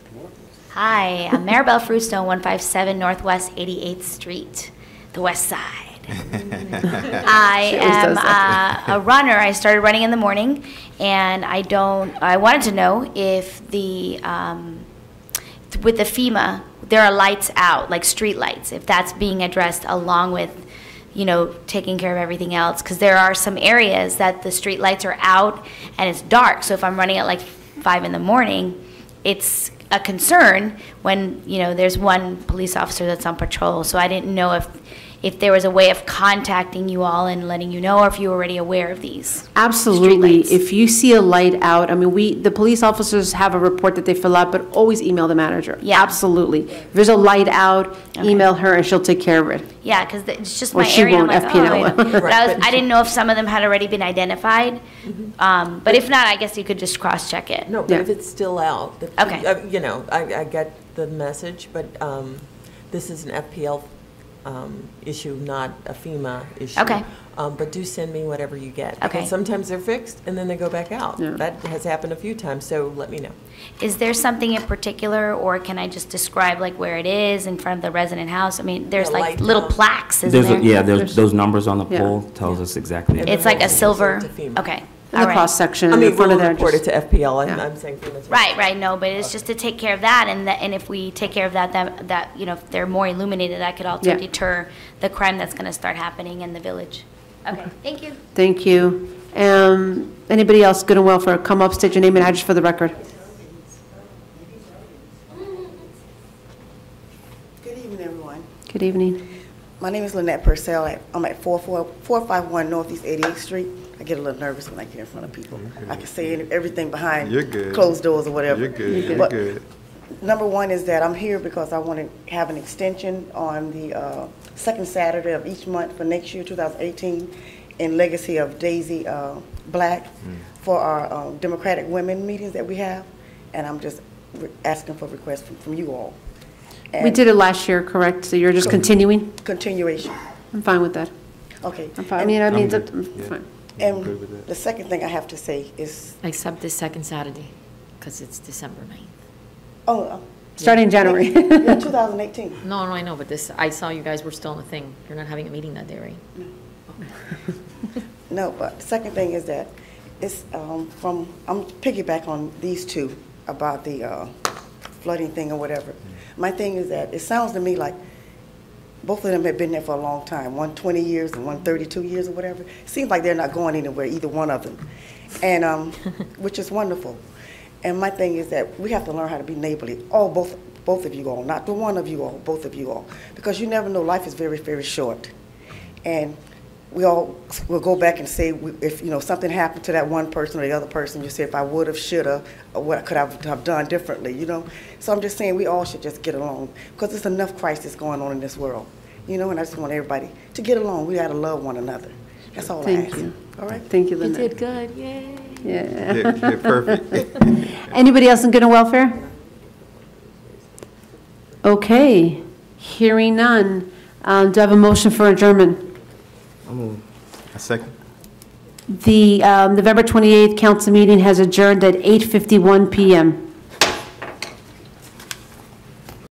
Hi, I'm Maribel Frusto, 157 Northwest 88th Street, the west side. I am a runner. I started running in the morning, and I wanted to know if with the FEMA, there are lights out, like street lights, if that's being addressed along with, taking care of everything else, because there are some areas that the street lights are out and it's dark. So if I'm running at like 5 in the morning, it's a concern when, there's one police officer that's on patrol. So I didn't know if there was a way of contacting you all and letting you know, or if you were already aware of these. Absolutely. If you see a light out, the police officers have a report that they fill out, but always email the manager. Yeah. Absolutely. If there's a light out, email her and she'll take care of it. Yeah, because it's just Or my she area. won't, I'm like, FP&L. But I didn't know if some of them had already been identified. But if not, I guess you could just cross-check it. No, but Yeah. if it's still out, Okay. I get the message, but this is an FPL issue, not a FEMA issue. Okay. But do send me whatever you get. Okay. Because sometimes they're fixed and then they go back out. Yeah. That has happened a few times, so let me know. Is there something in particular, or can I just describe like where it is in front of the resident house? There's Yeah, like light little down. plaques, isn't there? There's those numbers on the Yeah. pole tells us exactly. And It's like a Remote silver, to FEMA. okay. In All the right. cross-section I in mean, front we'll of there. report it just- to FPL, Yeah. I'm saying FEMA's. Right, no, but it's just to take care of that, and if we take care of that, if they're more illuminated, that could also Yeah. deter the crime that's going to start happening in the village. Okay, thank you. Thank you. Anybody else, good and welfare, come up, state your name and address for the record. Good evening, everyone. Good evening. My name is Lynette Purcell. I'm at 451 Northeast 88th Street. I get a little nervous when I get in front of people. I can say everything behind You're good. closed doors or whatever. You're good. You're But good. number one is that I'm here because I want to have an extension on the second Saturday of each month for next year, 2018. in legacy of Daisy Black for our Democratic Women meetings that we have, and I'm just asking for requests from you all. We did it last year, correct? So you're just continuing? Continuation. I'm fine with that. Okay. I'm fine. Fine. And the second thing I have to say is, Except this second Saturday, because it's December 9th. oh, Starting January. yeah, 2018. No, I know, but I saw you guys were still on the thing. You're not having a meeting that day, right? No, but the second thing is that it's I'm piggyback on these two about the flooding thing or whatever. My thing is that it sounds to me like both of them have been there for a long time, one 20 years and one 32 years or whatever. Seems like they're not going anywhere, either one of them, and which is wonderful. And my thing is that we have to learn how to be neighborly. Both of you all, not the one of you all, both of you all, because you never know. Life is very, very short, and we all will go back and say if something happened to that one person or the other person, you say if I would have, should have, or what could I have done differently, So I'm just saying we all should just get along because there's enough crisis going on in this world, and I just want everybody to get along. We got to love one another. That's all I ask. Thank you. All right. Thank you, You Linda. did good, yay. Yeah. Perfect. Anybody else in good and welfare? Okay, hearing none. Do I have a motion for adjournment? A second. The November 28th council meeting has adjourned at 8:51 PM.